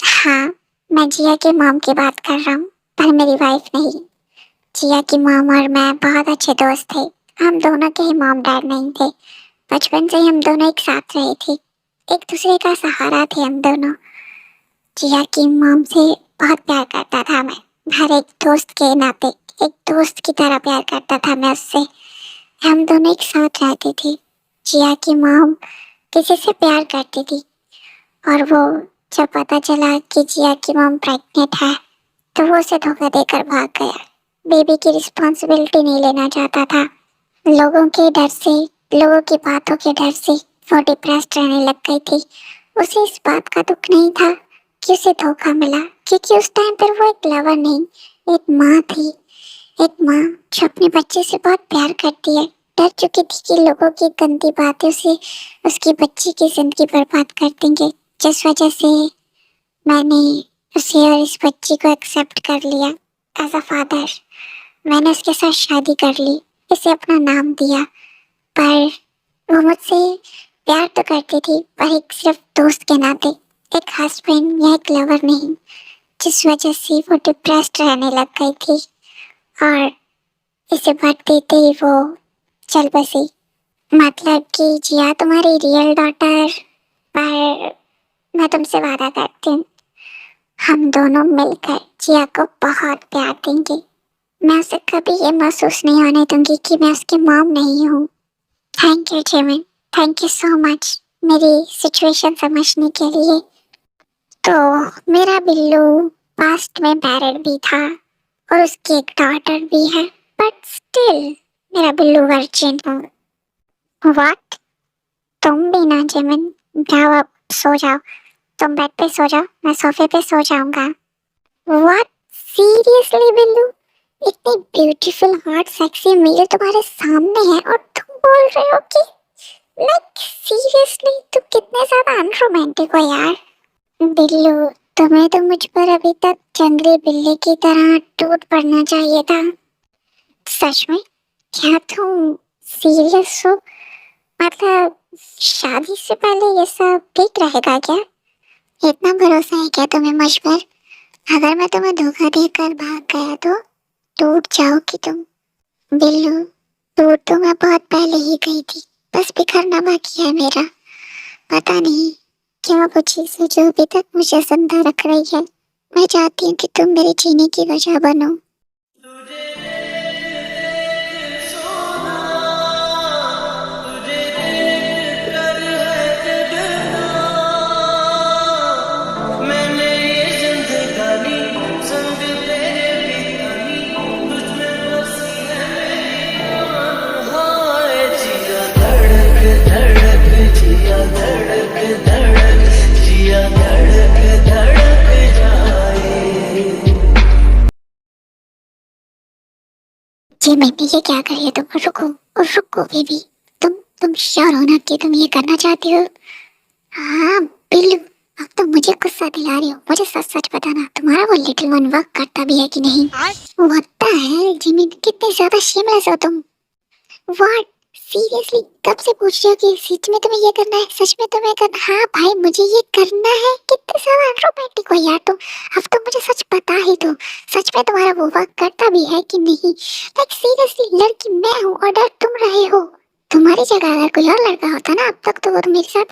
हाँ मैं जिया के मॉम की बात कर रहा हूँ पर मेरी वाइफ नहीं। जिया की मॉम और मैं बहुत अच्छे दोस्त थे। हम दोनों के ही मॉम डैड नहीं थे। बचपन से ही हम दोनों एक साथ रहे थे। एक दूसरे का सहारा थे हम दोनों। जिया की मॉम से बहुत प्यार करता था मैं। हर एक दोस्त के नाते एक दोस्त की तरह प्यार करता था मैं उससे। हम दोनों एक साथ रहते थे। जिया की मॉम किसी से प्यार करती थी और वो जब पता चला कि जिया की मॉम प्रेग्नेंट है तो वो उसे धोखा देकर भाग गया। बेबी की रिस्पॉन्सिबिलिटी नहीं लेना चाहता था। लोगों के डर से, लोगों की बातों के डर से वो डिप्रेस्ड रहने लग गई थी। उसे इस बात का दुख नहीं था कि उसे धोखा मिला, क्योंकि उस टाइम पर वो एक लवर नहीं, एक माँ थी। एक माँ जो अपने बच्चे से बहुत प्यार करती है, डर चुकी थी कि लोगों की गंदी बातें उसे उसकी बच्ची की जिंदगी बर्बाद कर देंगे। जिस वजह से मैंने उसे और इस बच्ची को एक्सेप्ट कर लिया एज अ फादर। मैंने उसके साथ शादी कर ली, इसे अपना नाम दिया। पर वो मुझसे प्यार तो करती थी पर एक सिर्फ दोस्त के नाते, एक हस्बैंड या एक लवर नहीं। जिस वजह से वो डिप्रेस्ड रहने लग गई थी और इसे भर देते ही वो चल बसी। मतलब कि जिया तुम्हारी रियल डॉटर। पर मैं तुमसे वादा करती हूँ हम दोनों मिलकर जिया को बहुत प्यार देंगे। मैं उसे कभी ये महसूस नहीं होने दूंगी कि मैं उसकी मॉम नहीं हूँ। Thank you Jimin, thank you so much मेरी सिचुएशन समझने के लिए। तो मेरा बिल्लू पास्ट में मैरिड भी था और उसकी एक डॉटर भी है, बट स्टिल मेरा बिल्लू वर्जिन हूँ। व्हाट? तुम भी ना जिमिन, जाओ अब सो जाओ। तुम बेड पे सो जाओ, मैं सोफे पे सो जाऊंगा। व्हाट? सीरियसली बिल्लू? इतनी ब्यूटीफुल हॉट सेक्सी मेल तुम्हारे सामने है और तुम बोल रहे हो कि लाइक सीरियसली? तुम कितने ज्यादा अनरोमांटिक हो यार। बिल्लू तुम्हें तो मुझ पर अभी तक जंगली बिल्ली की तरह टूट पड़ना चाहिए था। सच में? क्या तुम सीरियस हो? मतलब शादी से पहले ये सब ठीक रहेगा क्या? इतना भरोसा है क्या तुम्हें मुझ पर? अगर मैं तुम्हें धोखा देकर भाग गया तो टूट जाओगी तुम। बिल्लू टूट तो मैं बहुत पहले ही गई थी, बस बिखरना बाकी है मेरा। पता नहीं क्या वो चीज़ है जो अभी तक मुझे जिंदा रख रही है। मैं चाहती हूँ कि तुम मेरे जीने की वजह बनो। ये मैंने ये क्या कर लिया? तुम रुको और रुको बेबी। तुम श्योर हो ना कि तुम ये करना चाहती हो? हाँ बिल्लू, अब तुम मुझे गुस्सा दिला रही हो। मुझे सच सच बताना, तुम्हारा वो लिटिल वन वर्क करता भी है कि नहीं? व्हाट द हेल जिमिन, कितने ज्यादा शेमलेस हो तुम। व्हाट? सीरियसली कब से पूछ रही हो कि सच में तुम्हें ये करना है? सच में तुम्हें करना? हाँ भाई मुझे ये करना है। कितने ज्यादा रोमांटिक हो यार तुम। अब तो मुझे सच बता ही दो, सच में तुम्हारा वो वर्क करता भी है कि नहीं? लाइक सीरियसली लड़की मैं हूँ और डर तुम रहे हो। तुम्हारी जगह अगर कोई और लड़का होता ना अब तक तो वो तो मेरे साथ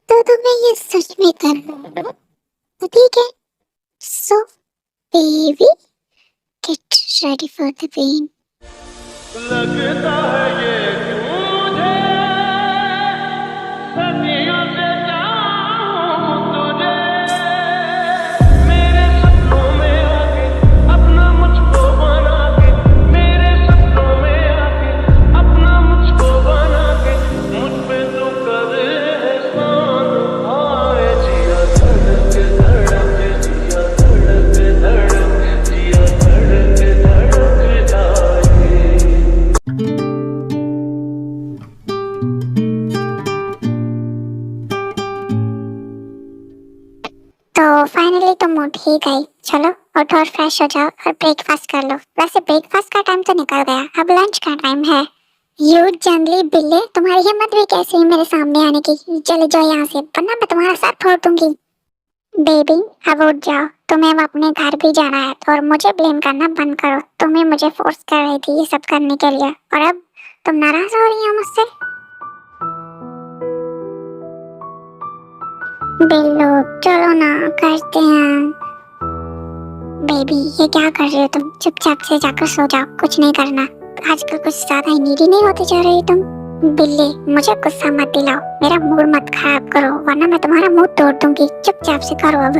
तो तुम्हें ये सच में करना है तो ठीक है। So baby get ready for the pain. लगता है ये मुझे सदियों से चाहूं तुझे, मेरे सपनों में आके अपना मुझको बना के, मेरे तो फाइनली तुम उठ ही गई। चलो उठो और फ्रेश हो जाओ और ब्रेकफास्ट कर लो। वैसे ब्रेकफास्ट का टाइम तो निकल गया, अब लंच का टाइम है। यू जंगली बिल्ले, तुम्हारी हिम्मत भी कैसी है मेरे सामने आने की? चले जाओ यहाँ से वरना मैं तुम्हारा सर फोड़ दूंगी। बेबी अब उठ जाओ, तुम्हें अब अपने घर भी जाना है और मुझे ब्लेम करना बंद करो। तुम्हें मुझे फोर्स कर रही थी ये सब करने के लिए और अब तुम नाराज हो रही हो मुझसे। बिल्लू चलो ना करते हैं। बेबी ये क्या कर रही हो तुम? चुपचाप से जाकर सो जाओ, कुछ नहीं करना। आजकल कुछ ज्यादा ही नीडी नहीं होती जा रही तुम। बिल्ली मुझे गुस्सा मत दिलाओ, मेरा मूड मत खराब करो वरना मैं तुम्हारा मुंह तोड़ दूंगी। चुपचाप से करो अब।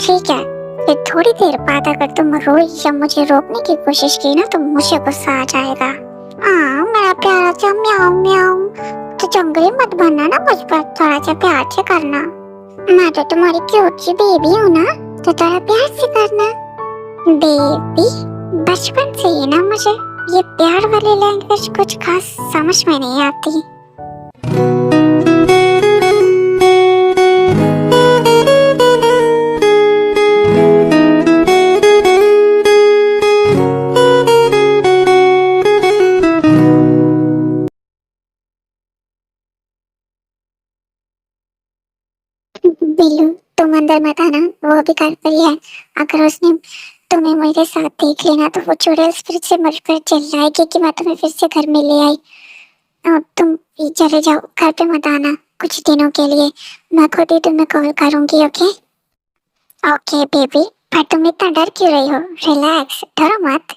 ठीक है, फिर थोड़ी देर बाद अगर तुम रोई या मुझे रोकने की कोशिश की ना तो मुझे गुस्सा आ जाएगा। मेरा प्यारा सा म्याऊं म्याऊं। तो जंगली मत बनना ना, मुझ पर थोड़ा सा प्यार से करना। मैं तो तुम्हारी क्यूट सी बेबी हूँ ना, तो थोड़ा प्यार से करना। बेबी बचपन से ही ना मुझे ये प्यार वाली लैंग्वेज कुछ खास समझ में नहीं आती। बिल्लू तुम अंदर मत आना, वो अभी घर पर ही है। अगर उसने तुम्हें मेरे साथ देख लेना तो वो चुड़ैल फिर से मुझ पर चिल्लाएगी कि मैं तुम्हें फिर से घर में ले आई। अब तुम चले जाओ, घर पे मत आना कुछ दिनों के लिए। मैं खुद ही तुम्हें कॉल करूंगी। ओके ओके बेबी, पर तुम इतना डर क्यों रही हो? रिलैक्स, डरो मत।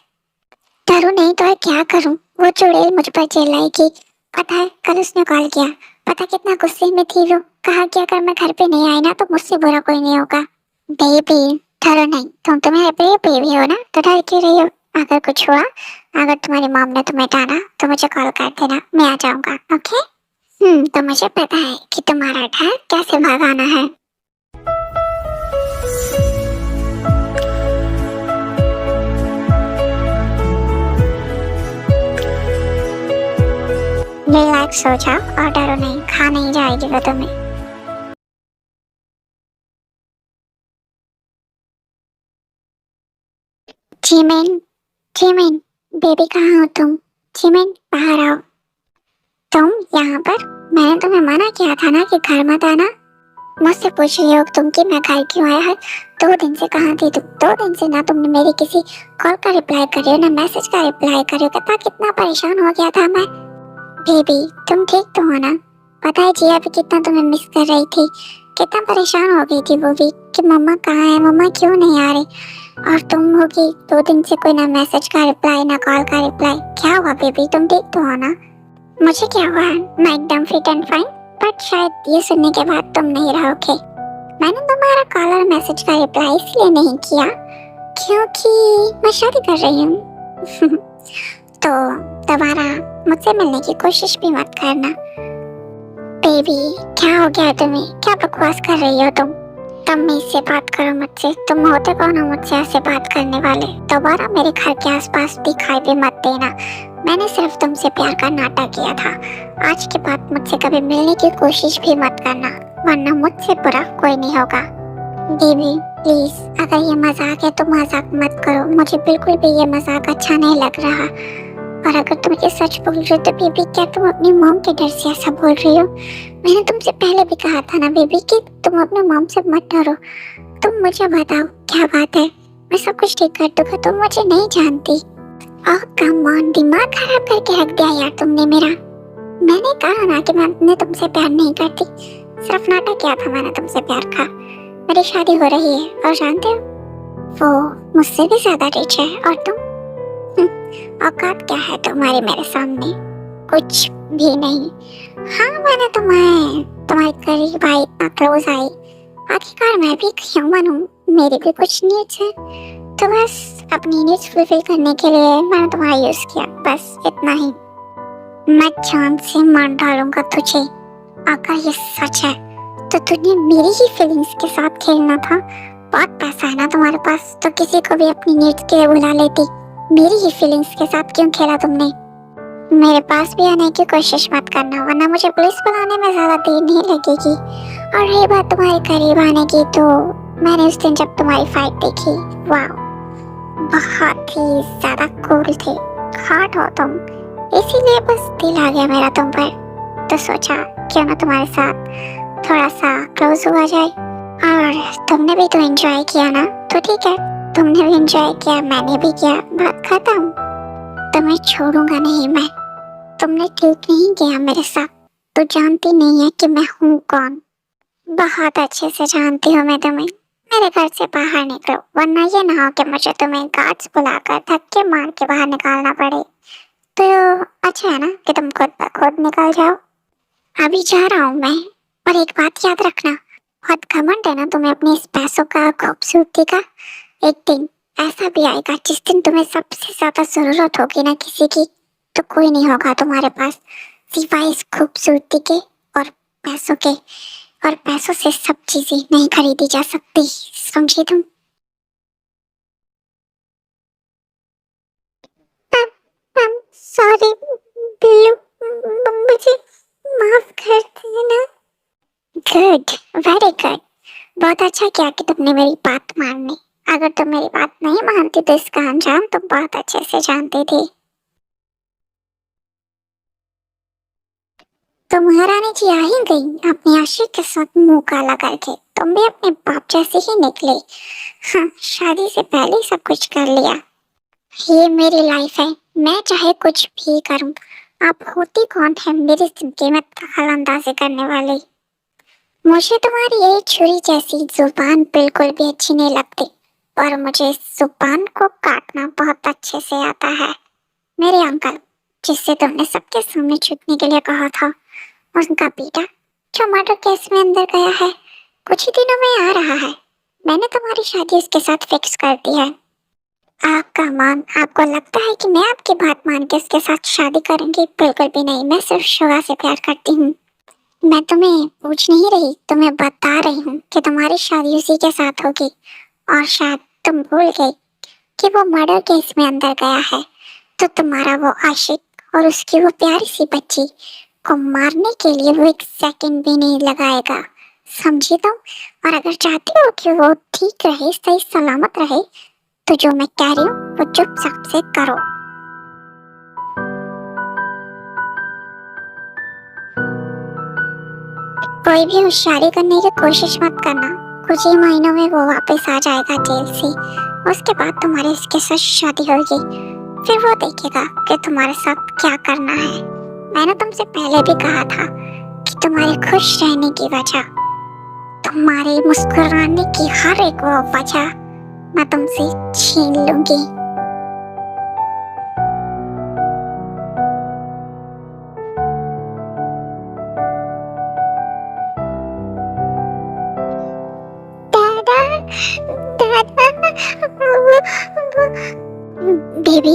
डरो नहीं तो और क्या करूं? वो चुड़ैल मुझ पर चिल्लाएगी। पता है कल उसने कॉल किया, पता कितना गुस्से में थी वो। कहा कि अगर मैं घर पे नहीं आई ना तो मुझसे बुरा कोई नहीं होगा। बेबी डरो नहीं, तुम तो मेरे बेबी हो ना, तो डर क्यों रही हो? अगर कुछ हुआ, अगर तुम्हारी मॉम ने तुम्हें डांटा तो मुझे कॉल कर देना, मैं आ जाऊंगा। ओके तो मुझे पता है कि तुम्हारा डर कैसे भगाना है। रिलैक्स हो जाओ और डरो नहीं, खा नहीं जाएगी वो तुम्हें। जिमिन जिमिन बेबी कहाँ हो तुम? जिमिन बाहर आओ। तुम यहाँ पर? मैंने तुम्हें मना किया था ना कि घर मत आना। मुझसे पूछ रही हो तुम कि मैं घर क्यों आया है? 2 दिन से कहाँ थी तुम? 2 दिन से ना तुमने मेरी किसी कॉल का रिप्लाई कर रही हो ना मैसेज का रिप्लाई कर रही हो। पता कितना परेशान हो गया था मैं। बेबी तुम ठीक तो हो ना? पता है जिया भी कितना तुम्हें मिस कर रही थी, कितना परेशान हो गई थी वो भी कि मम्मा कहाँ है, मम्मा क्यों नहीं आ रही। और तुम होगी 2 दिन से कोई ना मैसेज का रिप्लाई ना कॉल का रिप्लाई। क्या हुआ बेबी, तुम ठीक तो हो ना? मुझे क्या हुआ, मैं एकदम फिट एंड फाइन। बट शायद ये सुनने के बाद तुम नहीं रहोगे। मैंने तुम्हारा कॉल और मैसेज का रिप्लाई इसलिए नहीं किया क्योंकि मैं शादी कर रही हूँ। तो दोबारा मुझसे मिलने की कोशिश भी मत करना। बेबी क्या हो गया तुम्हें, क्या बकवास कर रही हो तुम? तुम इससे बात करो मुझसे, तुम होते कौन हो मुझसे ऐसे बात करने वाले? दोबारा मेरे घर के आसपास दिखाई भी मत देना। मैंने सिर्फ तुमसे प्यार का नाटक किया था। आज के बाद मुझसे कभी मिलने की कोशिश भी मत करना वरना मुझसे बुरा कोई नहीं होगा। बेबी प्लीज, अगर ये मजाक है तो मजाक मत करो, मुझे बिल्कुल भी ये मजाक अच्छा नहीं लग रहा। और अगर तुम ये सच बोल रहे हो तो बेबी क्या तुम अपनी मॉम के डर से ऐसा बोल रही हो? मैंने तुमसे पहले भी कहा था ना बेबी कि तुम अपने मॉम से मत डरो। तुम मुझे बताओ क्या बात है, मैं सब कुछ ठीक कर दूंगा, तुम मुझे नहीं जानती। ओह कम ऑन, दिमाग खराब करके रख दिया यार तुमने मेरा। मैंने कहा ना कि मैं तुमसे प्यार नहीं करती, सिर्फ नाटक किया था मैंने तुमसे प्यार का। मेरी शादी हो रही है और जानते हो वो मुझसे भी ज्यादा रिच है और तुम औकात क्या है तुम्हारी मेरे सामने? कुछ भी नहीं। हाँ मैंने तुम्हारे करीब आई, इतना क्लोज आई, आखिरकार मैं भी ह्यूमन हूँ, मेरी भी कुछ नीड्स है। तो बस अपनी नीड्स फुलफिल करने के लिए मैंने तुम्हारा यूज किया, बस इतना ही। मैं जान से मार डालूंगा तुझे। अगर ये सच है तो तुझे मेरी ही फीलिंग्स के साथ खेलना था। बहुत पैसा है ना तुम्हारे पास, तो किसी को भी अपनी नीड्स के लिए बुला लेती। मेरी ही फीलिंग्स के साथ क्यों खेला तुमने? मेरे पास भी आने की कोशिश मत करना, वरना मुझे पुलिस बुलाने में ज्यादा देर नहीं लगेगी। और रही बात तुम्हारे करीब आने की, तो मैंने उस दिन जब तुम्हारी फाइट देखी, वाह, बहुत ही ज्यादा कूल थे, हॉट हो तुम, इसीलिए बस दिल आ गया मेरा तुम पर। तो सोचा क्यों ना तुम्हारे साथ थोड़ा सा क्लोज हुआ जाए। और तुमने भी तो एंजॉय किया ना, तो ठीक है, तुमने भी एंजॉय किया, मैंने भी किया, बात खत्म। तुम्हें छोड़ूंगा नहीं मैं, तुमने ठीक नहीं किया मेरे साथ। तो जानती नहीं है कि मैं हूँ कौन। बहुत अच्छे से जानती हूँ मैं तुम्हें। मेरे घर से बाहर निकलो, वरना ये ना हो कि मुझे तुम्हें गार्ड्स बुलाकर धक्के मार के बाहर निकालना पड़े। तो अच्छा है ना कि तुम खुद ब खुद निकल जाओ। अभी जा रहा हूँ मैं। और एक बात याद रखना, बहुत घमंड है ना तुम्हें अपने इस पैसों का, खूबसूरती का। एक दिन ऐसा भी आएगा जिस दिन तुम्हें सबसे ज्यादा जरूरत होगी ना किसी की, तो कोई नहीं होगा तुम्हारे पास सिवाय इस खूबसूरती के और पैसों के। और पैसों से सब चीजें नहीं खरीदी जा सकती, समझी तुम? सॉरी बिल्लू, मुझे माफ कर देना। Good, very good. बहुत अच्छा किया कि तुमने मेरी बात मानी। अगर तुम मेरी बात नहीं मानती तो इसका अंजाम तुम बहुत अच्छे से जानते थे। तो महारानी जी आ ही गई अपने आशिक के साथ मुंह काला करके। तुम भी अपने बाप जैसे ही निकले। हाँ, शादी से पहले सब कुछ कर लिया। ये मेरी लाइफ है, मैं चाहे कुछ भी करूं। आप होती कौन है मेरी जिंदगी में दखल अंदाजी करने वाली? मुझे तुम्हारी ये छुरी जैसी जुबान बिल्कुल भी अच्छी नहीं लगती, पर मुझे इस जुबान को काटना बहुत अच्छे से आता है। मेरे अंकल, जिससे तुमने सबके सामने छुपने के लिए कहा था, उनका बेटा जो मर्डर केस में अंदर गया है, कुछ ही दिनों में आ रहा है। मैंने तुम्हारी शादी उसके साथ फिक्स कर दी है। आपका मान, आपको लगता है कि मैं आपकी बात मान के उसके साथ शादी करूंगी? बिल्कुल भी नहीं, मैं सिर्फ शिवा से प्यार करती हूँ। मैं तुम्हें पूछ नहीं रही, तुम्हें बता रही हूँ कि तुम्हारी शादी उसी के साथ होगी। और शायद तुम भूल गई कि वो मर्डर केस में अंदर गया है, तो तुम्हारा वो आशिक और उसकी वो प्यारी सी बच्ची को मारने के लिए वो एक सेकंड भी नहीं लगाएगा, समझी तुम? और अगर चाहती हो कि वो ठीक रहे, सही सलामत रहे, तो जो मैं कह रही हूँ वो चुपचाप से करो। कोई भी होशियारी करने की कोशिश मत करना। कुछ ही महीनों में वो वापस आ जाएगा जेल से। उसके बाद तुम्हारे उसके साथ शादी होगी, फिर वो देखेगा कि तुम्हारे साथ क्या करना है। मैंने तुमसे पहले भी कहा था कि तुम्हारे खुश रहने की वजह, तुम्हारे मुस्कुराने की हर एक वो वजह मैं तुमसे छीन लूंगी। बेबी,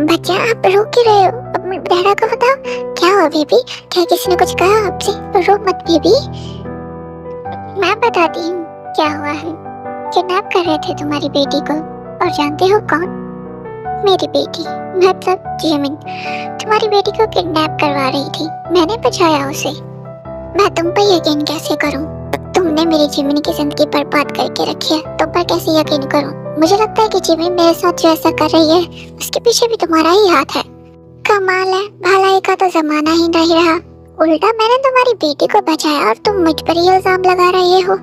बच्चा आप रो क्यों रहे हो? अपने डैडा को बताओ। क्या हुआ बेबी? क्या किसी ने कुछ कहा आपसे? रो मत बेबी। मैं बताती हूँ क्या हुआ है। किडनैप कर रहे थे तुम्हारी बेटी को, और जानते हो कौन? मेरी बेटी, मतलब जिमिन, तुम्हारी बेटी को किडनैप करवा रही थी। मैंने बचाया उसे। मैं तुम पर यकीन कैसे करूं? तुमने मेरी जिमिन की जिंदगी बर्बाद करके रखी है, तुम पर कैसे यकीन करूं? मुझे लगता है कि जिमिन मेरे साथ जो ऐसा कर रही है, उसके पीछे भी तुम्हारा ही हाथ है। कमाल है, भलाई का तो जमाना ही नहीं रहा। उल्टा मैंने तुम्हारी बेटी को बचाया और तुम मुझ पर ही इल्जाम लगा रहे हो।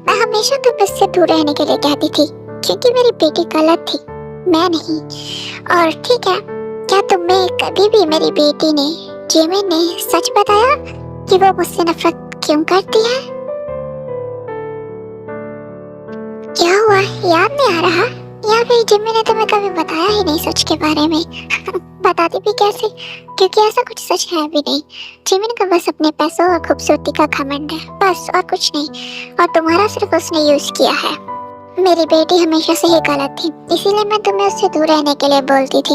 मैं हमेशा तुम्हें इससे दूर रहने के लिए कहती थी, क्योंकि मेरी बेटी गलत थी, मैं नहीं। और ठीक है, क्या तुम्हें कभी भी मेरी बेटी ने, जिमिन ने, सच बताया कि वो मुझसे नफरत क्यों करती है? क्या हुआ, याद नहीं आ रहा? या फिर जिम्मी ने तुम्हें कभी बताया ही नहीं सच के बारे में? बताती भी कैसे, क्योंकि ऐसा कुछ सच है भी नहीं। जिम्मी को बस अपने पैसों और खूबसूरती का घमंड है, बस, और कुछ नहीं। और तुम्हारा सिर्फ उसने यूज किया है। मेरी बेटी हमेशा से ही गलत थी, इसीलिए मैं तुम्हें उससे दूर रहने के लिए बोलती थी।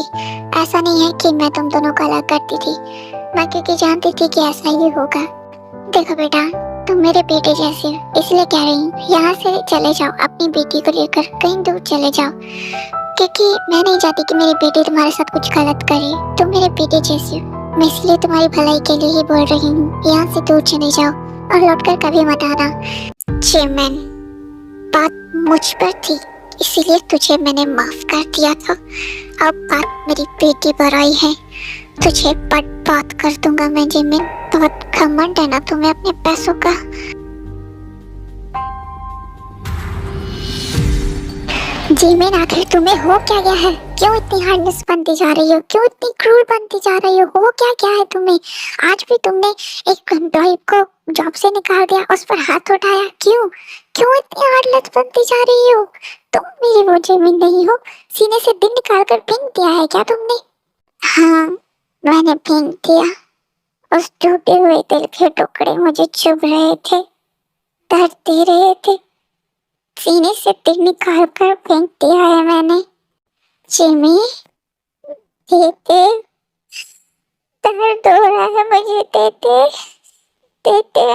ऐसा नहीं है कि मैं तुम दोनों को अलग करती थी, मैं क्योंकि जानती थी कि ऐसा ही होगा। देखो बेटा, तुम मेरे बेटे जैसे हो, इसलिए कह रही हूँ, यहाँ से चले जाओ, अपनी बेटी को लेकर कहीं दूर चले जाओ, क्योंकि मैं नहीं चाहती कि मेरी बेटी तुम्हारे साथ कुछ गलत करे। तुम मेरे बेटे जैसी हो, मैं इसलिए तुम्हारी भलाई के लिए ही बोल रही हूँ, यहाँ से दूर चले जाओ और लौटकर कभी मत आना। जिमिन, बात मुझ पर थी, इसीलिए तुझे मैंने माफ कर दिया था। अब बात मेरी बेटी पर आई है, तुझे बर्बाद कर दूंगा मैं जिमिन। बहुत घमंड है ना तुम्हें अपने पैसों का। जिमिन, आखिर तुम्हें हो क्या गया है? क्यों इतनी हार्डनेस बनती जा रही हो? क्यों इतनी क्रूर बनती जा रही हो क्या क्या है तुम्हें? आज भी तुमने एक एम्प्लॉय को जॉब से निकाल दिया, उस पर हाथ उठाया। क्यों क्यों इतनी हार्डनेस बनती जा रही हो? तुम मेरी वो जिमिन नहीं हो। सीने से दिल निकाल कर फेंक दिया है क्या तुमने? हाँ, मैंने फेंक दिया। उस टूटे हुए दिल के टुकड़े मुझे चुभ रहे थे, दर्द दे रहे थे। सीने से दिल निकाल कर फेंक दिया है मैंने। जिमी, देते, दर्द हो रहा है मुझे, देते देते।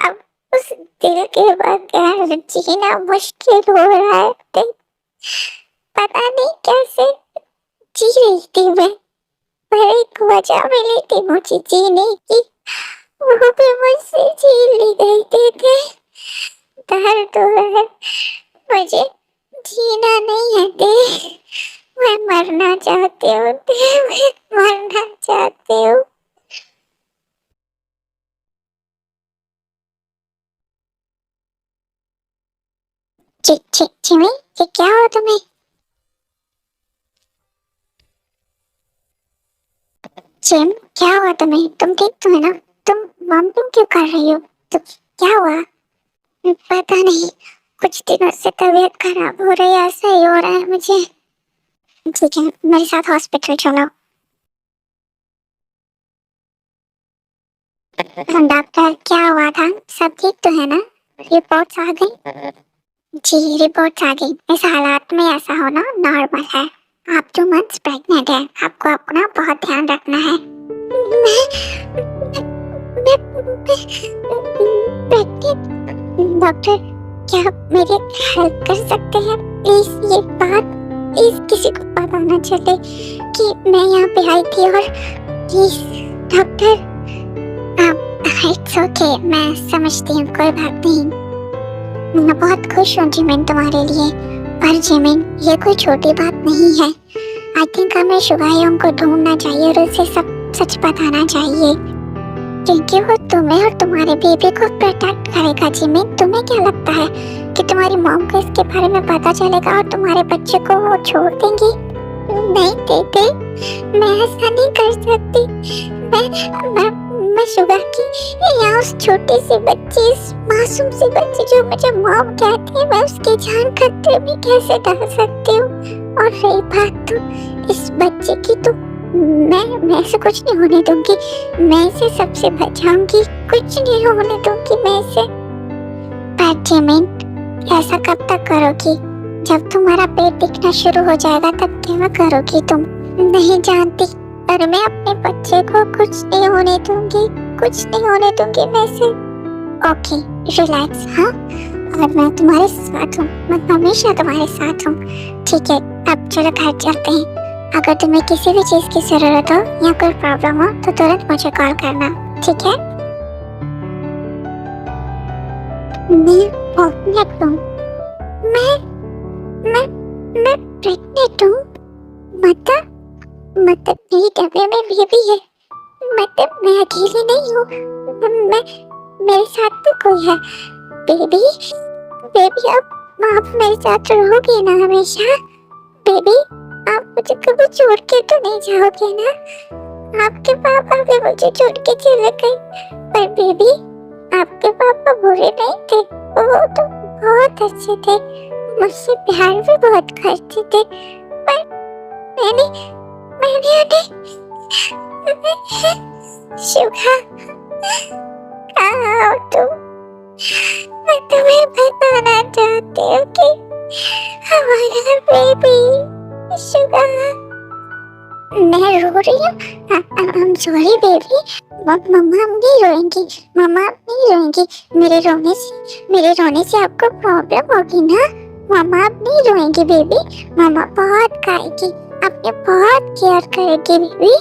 अब उस दिल के बगैर जीना मुश्किल हो रहा है। पता नहीं कैसे जी रही थी मैं, पर एक वजह मिली थी मुझे जीने की, वो भी मुझसे छीन ली गई थी। दर्द हो रहा है मुझे, जीना नहीं है दे, मैं मरना चाहती हूँ दे, मैं मरना चाहती हूँ। जिमी, ये क्या हो तुम्हें? जिम, क्या हुआ तुम्हें? तुम ठीक तो है ना? तुम वॉमिटिंग क्यों कर रही हो? तो क्या हुआ? पता नहीं, कुछ दिनों से तबीयत खराब हो रही है, ऐसा ही हो रहा है मुझे। ठीक है, मेरे साथ हॉस्पिटल चलो। डॉक्टर, क्या हुआ था? सब ठीक तो है ना? रिपोर्ट्स आ गई? जी, रिपोर्ट्स आ गई। इस हालात में ऐसा होना नॉर्मल है। आप 2 मंथ्स प्रेग्नेंट है, आपको अपना बहुत ध्यान रखना है। प्रेग्नेंट? डॉक्टर, क्या आप मेरी हेल्प कर सकते हैं? प्लीज ये बात प्लीज किसी को पता न चले कि मैं यहाँ पे आई थी। और प्लीज डॉक्टर, इट्स ओके, मैं समझती हूँ, कोई बात नहीं। मैं बहुत खुश हूँ जिमिन तुम्हारे लिए, पर जिमिन ये कोई छोटी बात नहीं है। आई थिंक हमें शुगायों को ढूंढना चाहिए और उसे सब सच बताना चाहिए, क्योंकि वो तुम्हें और तुम्हारे बेबी को प्रोटेक्ट करेगा। जिमिन, तुम्हें क्या लगता है कि तुम्हारी मॉम को इसके बारे में पता चलेगा और तुम्हारे बच्चे को वो छोड़ देंगी? नहीं देते, मैं ऐसा नहीं कर सकती। मैं शुगर की या उस छोटे से बच्चे, इस मासूम से बच्चे जो मुझे मॉम कहती है, मैं उसकी जान खतरे में कैसे डाल सकती हूँ? और रही बात तो इस बच्चे की, तो मैं इसे कुछ नहीं होने दूंगी। मैं इसे सबसे बचाऊंगी, कुछ नहीं होने दूंगी मैं इसे। पर जिमिन, ऐसा कब तक करोगी? जब तुम्हारा पेट दिखना शुरू हो जाएगा तब क्या करोगी तुम? नहीं जानती, पर मैं अपने बच्चे को कुछ नहीं होने दूंगी, कुछ नहीं होने दूंगी मैं इसे। Okay, relax. हाँ, और मैं तुम्हारे साथ हूँ, मैं हमेशा तुम्हारे साथ हूँ। ठीक है, अब चलो घर चलते हैं। अगर तुम्हें किसी भी चीज की जरूरत हो या कोई प्रॉब्लम हो तो तुरंत मुझे कॉल करना, ठीक है? मैं प्रेग्नेंट हूँ। मैं प्रेग्नेंट हूँ। मतलब मेरी डब्बे में बेबी है। मतलब मैं अकेली नहीं हूँ, मैं मेरे साथ भी कोई है। बेबी, अब मेरे साथ रहोगी ना हमेशा? बेबी, आप मुझे कभी छोड़ के तो नहीं जाओगे ना? आपके पापा भी मुझे छोड़ के चले गए, पर बेबी आपके पापा बुरे नहीं थे, वो तो बहुत अच्छे थे, मुझसे प्यार भी बहुत करते थे। पर मैंने शुभा, कहाँ हो तुम? मैं तुम्हें बताना चाहती हूँ कि हमारा बेबी शुभा। मैं रो रही हूँ? I'm sorry बेबी, मम्मा नहीं रोएंगी, मम्मा नहीं रोएंगी। मेरे रोने से आपको प्रॉब्लम होगी ना? मम्मा अब नहीं रोएंगी बेबी, मम्मा बहुत खाएगी, आपने बहुत केयर करेगी बेबी।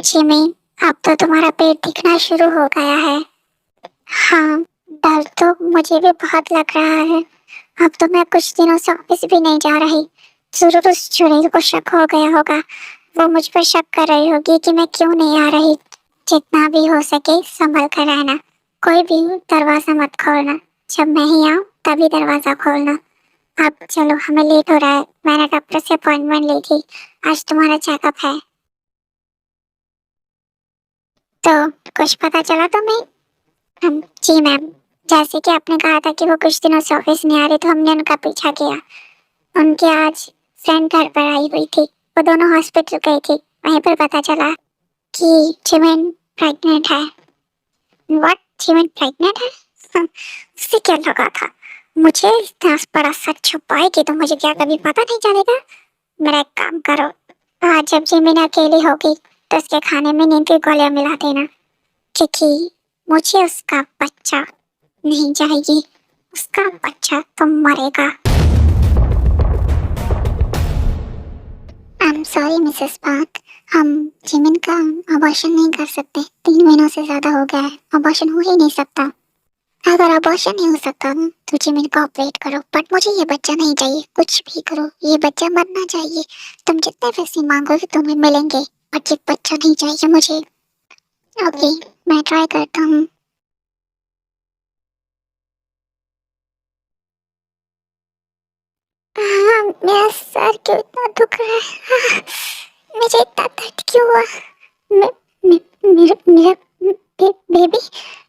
जिमी, अब तो तुम्हारा पेट दिखना शुरू हो गया है। हाँ, डर तो मुझे भी बहुत लग रहा है। अब तो मैं कुछ दिनों से ऑफिस भी नहीं जा रही। जरूर उस चुड़ैल को शक हो गया होगा। वो मुझ पर शक कर रही होगी कि मैं क्यों नहीं आ रही। जितना भी हो सके संभल कर रहना। कोई भी दरवाजा मत खोलना। जब मैं ही आऊँ तभी दरवाजा खोलना। अब चलो, हमें लेट हो रहा है। मैंने डॉक्टर से अपॉइंटमेंट ली थी। आज तुम्हारा चेकअप है। तो कुछ पता चला तुम्हें? जी मैम, जैसे कि आपने कहा था कि वो कुछ दिनों से ऑफिस नहीं आ रही, तो हमने उनका पीछा किया। उनकी आज फ्रेंड घर पर आई हुई थी। वो दोनों हॉस्पिटल गई थी। वहीं पर पता चला कि जिमिन प्रेग्नेंट है। व्हाट? जिमिन प्रेग्नेंट है? उससे क्या लगा था? मुझे इतना बड़ा सच छुपाएगी तो मुझे क्या कभी पता नहीं चलेगा? मेरा एक काम करो, आज जब जिमिन अकेली होगी तो उसके खाने में नींद की गोलियां मिला देना, क्योंकि मुझे उसका बच्चा नहीं चाहिए। उसका बच्चा तो मरेगा। I am sorry Mrs park, हम जिमिन का अबॉर्शन नहीं कर सकते। 3 महीनों से ज्यादा हो गया है, अबॉर्शन हो ही नहीं सकता। अगर अबॉर्शन नहीं हो सकता तो जिमिन का ऑपरेट करो, बट मुझे ये बच्चा नहीं चाहिए। कुछ भी करो, ये बच्चा मरना चाहिए। तुम जितने पैसे मांगोगे तुम्हें मिलेंगे, बट ये बच्चा नहीं चाहिए मुझे। ओके, मैं ट्राई करता हूँ। मेरा सर क्यों इतना दुख रहा है? मुझे इतना दर्द क्यों हुआ? मे, मे, मेरा मेरा बेबी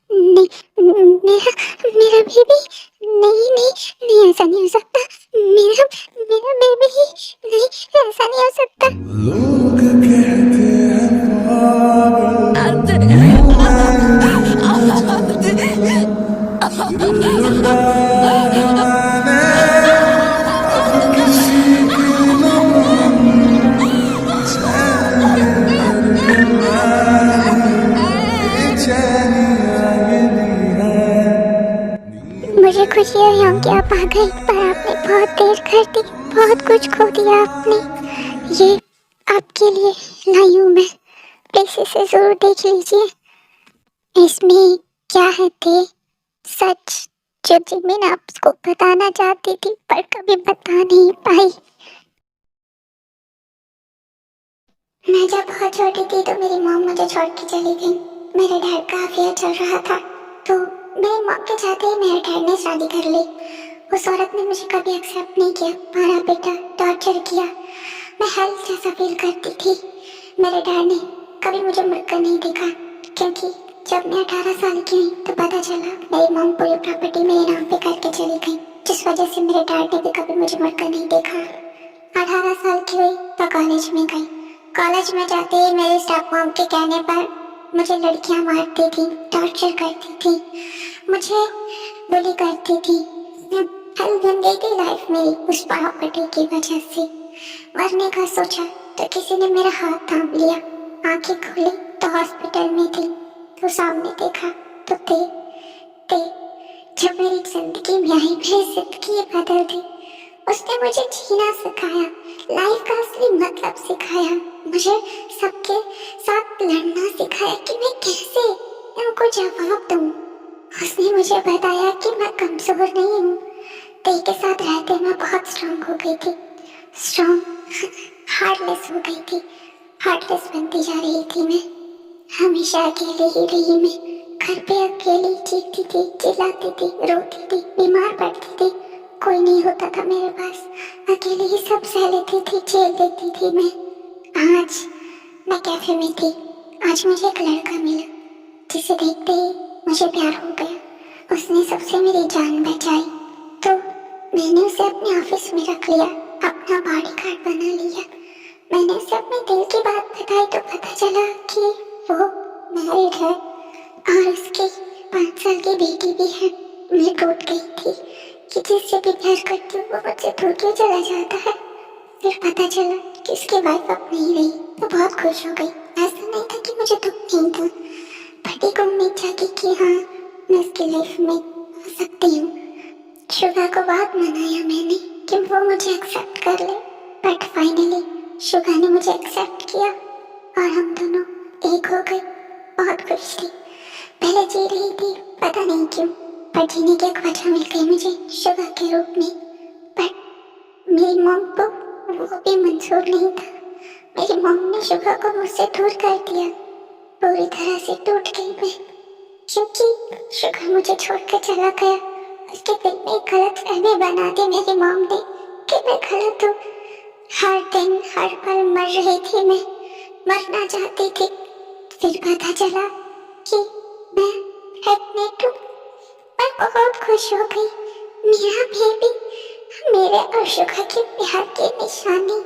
नहीं, मेरा मेरा बेबी नहीं नहीं नहीं, ऐसा नहीं हो सकता। मेरा मेरा बेबी ही नहीं, ऐसा नहीं हो सकता। लोग कहते हैं मुझे खुशी हुई हम कि आप आ गए, पर आपने बहुत देर कर दी। बहुत कुछ खो दिया आपने। ये आपके लिए लाई हूँ मैं, प्लीज इसे जरूर देख लीजिए। इसमें क्या है थे सच जो जिमिन आपको बताना चाहती थी पर कभी बता नहीं पाई। मैं जब बहुत छोटी थी तो मेरी मॉम मुझे छोड़ के चली गई। मेरे डैड का अफेयर चल रहा था, तो मेरी मॉम के चाहते ही मेरे डैड ने शादी कर ली। उस औरत ने मुझे कभी एक्सेप्ट नहीं किया, मारा पीटा, टॉर्चर किया। मैं हेल्प जैसा फील करती थी। मेरे डैड ने कभी मुझे मुड़कर नहीं देखा, क्योंकि जब मैं 18 साल की हुई तो पता चला मेरी मॉम पूरी प्रॉपर्टी मेरे नाम पे करके चली गई, जिस वजह से मेरे डैड ने भी कभी मुझे मुड़कर नहीं देखा। 18 साल की हुई तो कॉलेज में गई। कॉलेज में जाते ही मेरे स्टाफ मॉम के कहने पर मुझे लड़कियां मारती थी, टॉर्चर करती थी, मुझे बुली करती थी। हल बन गई थी लाइफ मेरी उस प्रॉपर्टी की वजह से। मरने का सोचा तो किसी ने मेरा हाथ थाम लिया। आंखें खुली तो हॉस्पिटल में थी, तो सामने देखा तो ते जब मेरी जिंदगी में आई, मेरी जिंदगी बदल दी। उसने मुझे जीना सिखाया, लाइफ का असली मतलब सिखाया, मुझे सबके साथ लड़ना सिखाया कि मैं कैसे उनको जवाब दूं। उसने मुझे बताया कि मैं कमजोर नहीं हूँ। तेरे के साथ रहते मैं बहुत स्ट्रांग हो गई थी, स्ट्रांग, हार्टलेस हो गई थी, हार्टलेस बनती जा रही थी मैं। हमेशा अकेले ही रही मैं, घर पे अकेली चीखती थी, चिल्लाती थी, रोती थी, बीमार पड़ती थी, कोई नहीं होता था मेरे पास। अकेले ही सब सह लेती थी, झेल देती थी मैं। आज मैं कैफे में थी। आज मुझे एक लड़का मिला जिसे देखते ही मुझे प्यार हो गया। उसने सबसे मेरी जान बचाई, तो मैंने उसे अपने ऑफिस में रख लिया, अपना बॉडीगार्ड बना लिया। मैंने उसे अपने दिल की बात बताई तो पता चला कि वो मैरिड है और उसकी 5 साल की बेटी भी है। मैं टूट गई थी कि जिससे भी प्यार करती हूँ वो मुझसे दूर क्यों चला जाता है। फिर पता चला कि उसकी वाइफ अब नहीं रही, तो बहुत खुश हो गई। ऐसा नहीं था कि मुझे दुख नहीं था, बट एक उम्मीद जागी कि हाँ, मैं उसकी लाइफ में आ सकती हूँ। शुगा को बहुत मनाया मैंने कि वो मुझे एक्सेप्ट कर ले, बट फाइनली शुगा ने मुझे एक्सेप्ट किया और हम दोनों एक हो गई। बहुत खुश थी, पहले जी रही थी पता नहीं क्यों, पर जीने की एक वजह मिल गई मुझे शुगर के रूप में। पर मेरी मॉम को वो भी मंजूर नहीं था। मेरी मॉम ने शुगर को मुझसे दूर कर दिया। पूरी तरह से टूट गई मैं, क्योंकि शुगर मुझे छोड़कर चला गया। उसके दिल में गलतफहमी बना दी मेरी मॉम ने कि मैं गलत हूँ। हर दिन हर पल मर रही थी मैं, मरना चाहती थी। फिर पता चला कि मैं प्रेग्नेंट हूँ। मैं बहुत खुश हो गई। मेरा बेबी मेरे और शुगर के प्यार की निशानी।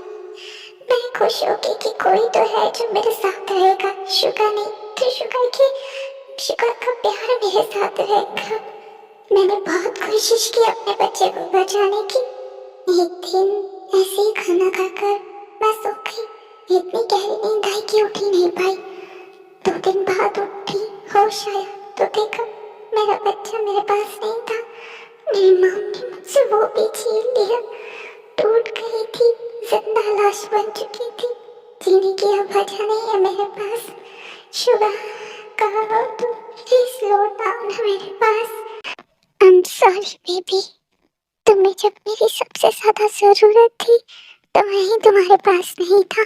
मैं खुश हो गई कि कोई तो है जो मेरे साथ रहेगा। शुगर नहीं तो शुगर का प्यार मेरे साथ रहेगा। मैंने बहुत कोशिश की अपने बच्चे को बचाने की। एक दिन ऐसे ही खाना खाकर मैं सो गई। इतनी गहरी नींद आई कि उठ ही नहीं पाई। 2 दिन बाद उठी, होश आया तो देखा मेरा बच्चा मेरे पास नहीं था। मेरी माँ ने मुझसे वो भी छीन लिया। टूट गई थी, जिंदा लाश बन चुकी थी। जीने की अब वजह नहीं है मेरे पास। शुगर कहो तुम प्लीज लौट आओ ना मेरे पास। I'm sorry baby, तुम्हें जब मेरी सबसे ज्यादा जरूरत थी तो मैं ही तुम्हारे पास नहीं था।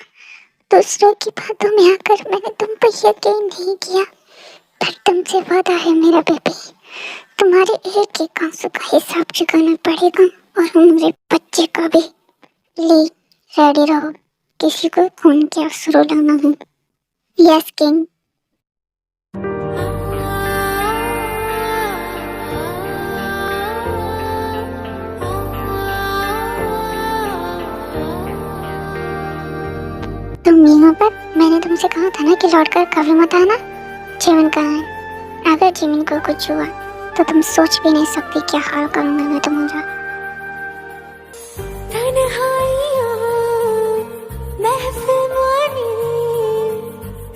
दूसरों की बातों में आकर मैंने तुम पर यकीन नहीं किया। पर तुमसे वादा है मेरा बेबी, तुम्हारे एक एक आंसू का हिसाब चुकाना पड़ेगा और मेरे बच्चे का भी। प्लीज रेडी रहो, किसी को खून के आंसू रुलाना है। Yes king. तुम यहाँ पर, मैंने तुमसे कहा था ना कि लौट कर कभी मत आना। जिमिन कहाँ है? अगर जिमिन को कुछ हुआ तो तुम सोच भी नहीं सकती क्या हाल करूँगा मैं तुम्हारा।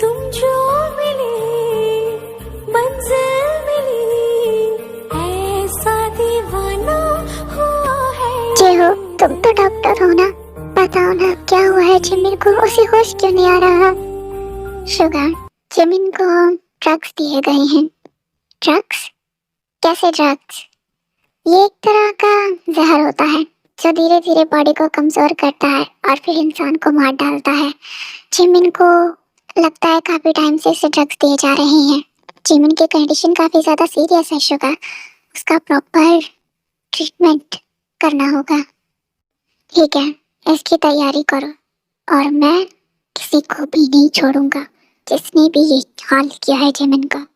तुम जो मिले मंजिल मिली, ऐसा दीवाना हुआ है। जी हो, तुम तो डॉक्टर हो ना, बताओ ना क्या हुआ है जिमिन को? उसे होश क्यों नहीं आ रहा? शुगर, जिमिन को ड्रग्स दिए गए हैं। ड्रग्स? कैसे ड्रग्स? ये एक तरह का जहर होता है जो धीरे धीरे बॉडी को कमजोर करता है और फिर इंसान को मार डालता है। जिमिन को लगता है काफी टाइम से इसे ड्रग्स दिए जा रहे हैं। जिमिन की कंडीशन काफी ज्यादा सीरियस है शुगर, उसका प्रॉपर ट्रीटमेंट करना होगा। ठीक है, इसकी तैयारी करो और मैं किसी को भी नहीं छोड़ूंगा जिसने भी ये हाल किया है जिमिन का।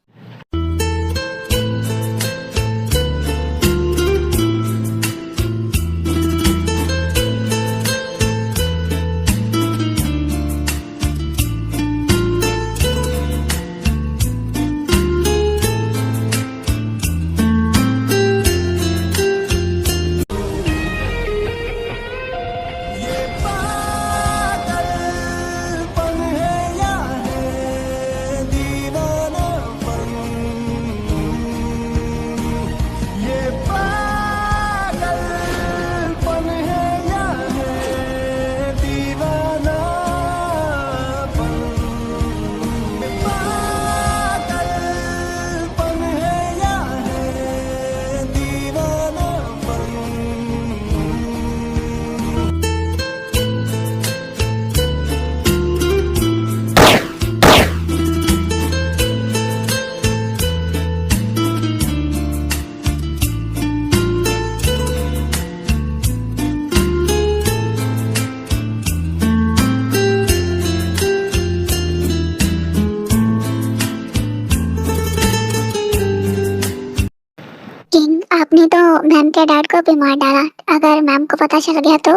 आपने तो मैम के डैड को भी मार डाला। अगर मैम को पता चल गया तो?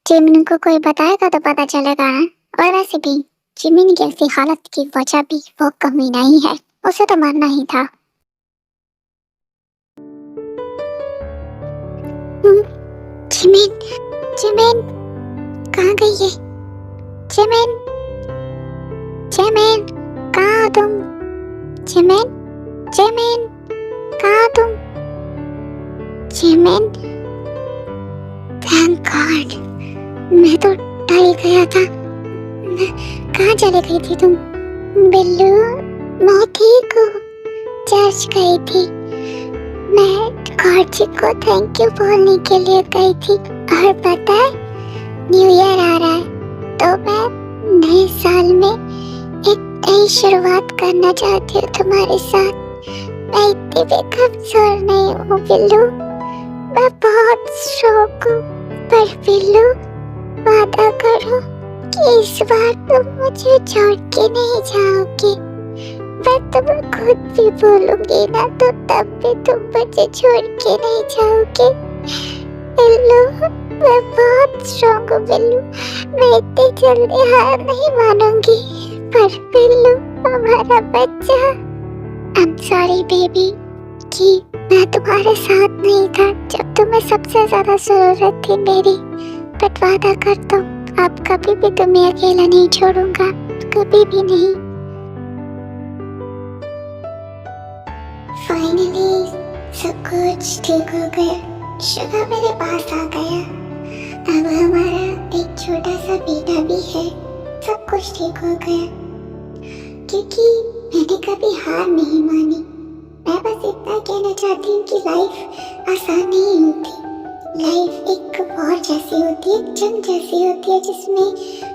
जिमिन को कोई बताएगा तो पता चलेगा ना। और वैसे भी जिमिन की ऐसी हालत की वजह भी वो कमी नहीं है, उसे तो मरना ही था। जिमिन, जिमिन कहाँ गई है? जिमिन, जिमिन कहाँ हो तुम? जिमिन, जिमिन कहाँ तुम? जिमिन, थैंक गॉड, मैं तो डर ही गया था। कहाँ चले गई थी तुम? बिल्लू, मैं ठीक हूँ। चर्च गई थी। मैं गॉड जी को थैंक यू बोलने के लिए गई थी। और पता है, न्यू ईयर आ रहा है, तो मैं नए साल में एक नई शुरुआत करना चाहती हूँ तुम्हारे साथ। मैं इतनी भी कमजोर नहीं हूँ बिल्लू, मैं बहुत स्ट्रॉन्ग हूँ। पर बिल्लू, वादा करो कि इस बार तुम मुझे छोड़ के नहीं जाओगे। मैं तुम्हें खुद भी बोलूंगी ना, तो तब भी तुम मुझे छोड़ के नहीं जाओगे। बिल्लू, मैं बहुत स्ट्रॉन्ग हूँ बिल्लू, मैं इतनी जल्दी हार नहीं मानूंगी। पर बिल्लू, हमारा बच्चा, आई एम सॉरी बेबी कि मैं तुम्हारे साथ नहीं था जब तुम्हें सबसे ज्यादा जरूरत थी मेरी। बट वादा करता हूँ, अब कभी भी तुम्हें अकेला नहीं छोड़ूंगा, कभी भी नहीं। फाइनली सब कुछ ठीक हो गया। शुगा मेरे पास आ गया। अब हमारा एक छोटा सा बेटा भी है। सब कुछ ठीक हो गया, क्योंकि मैंने कभी हार नहीं मानी। मैं बस इतना कहना चाहती हूँ कि लाइफ आसान नहीं होती। लाइफ एक वॉर जैसी होती है, एक जंग जैसी होती है, जिसमें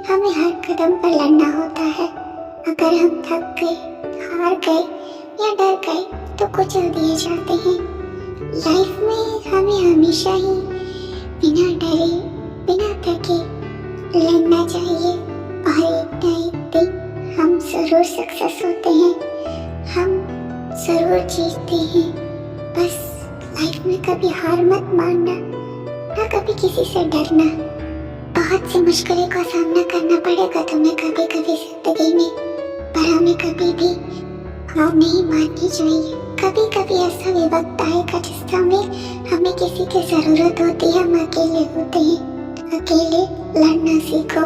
हमें हर कदम पर लड़ना होता है। अगर हम थक गए, हार गए या डर गए तो कुचल दिए जाते हैं। लाइफ में हमें हमेशा ही बिना डरे, बिना थके लड़ना चाहिए। और एक ना एक दिन हम जरूर सक्सेस होते हैं, हम जरूर जीतते हैं। बस लाइफ में कभी हार मत मानना, ना कभी किसी से डरना। बहुत सी मुश्किलों का सामना करना पड़ेगा तुम्हें कभी कभी जिंदगी में, पर हमें कभी भी हार नहीं माननी चाहिए। कभी कभी ऐसा भी वक्त आएगा जिस समय हमें किसी की जरूरत होती है, हम अकेले होते हैं। अकेले लड़ना सीखो।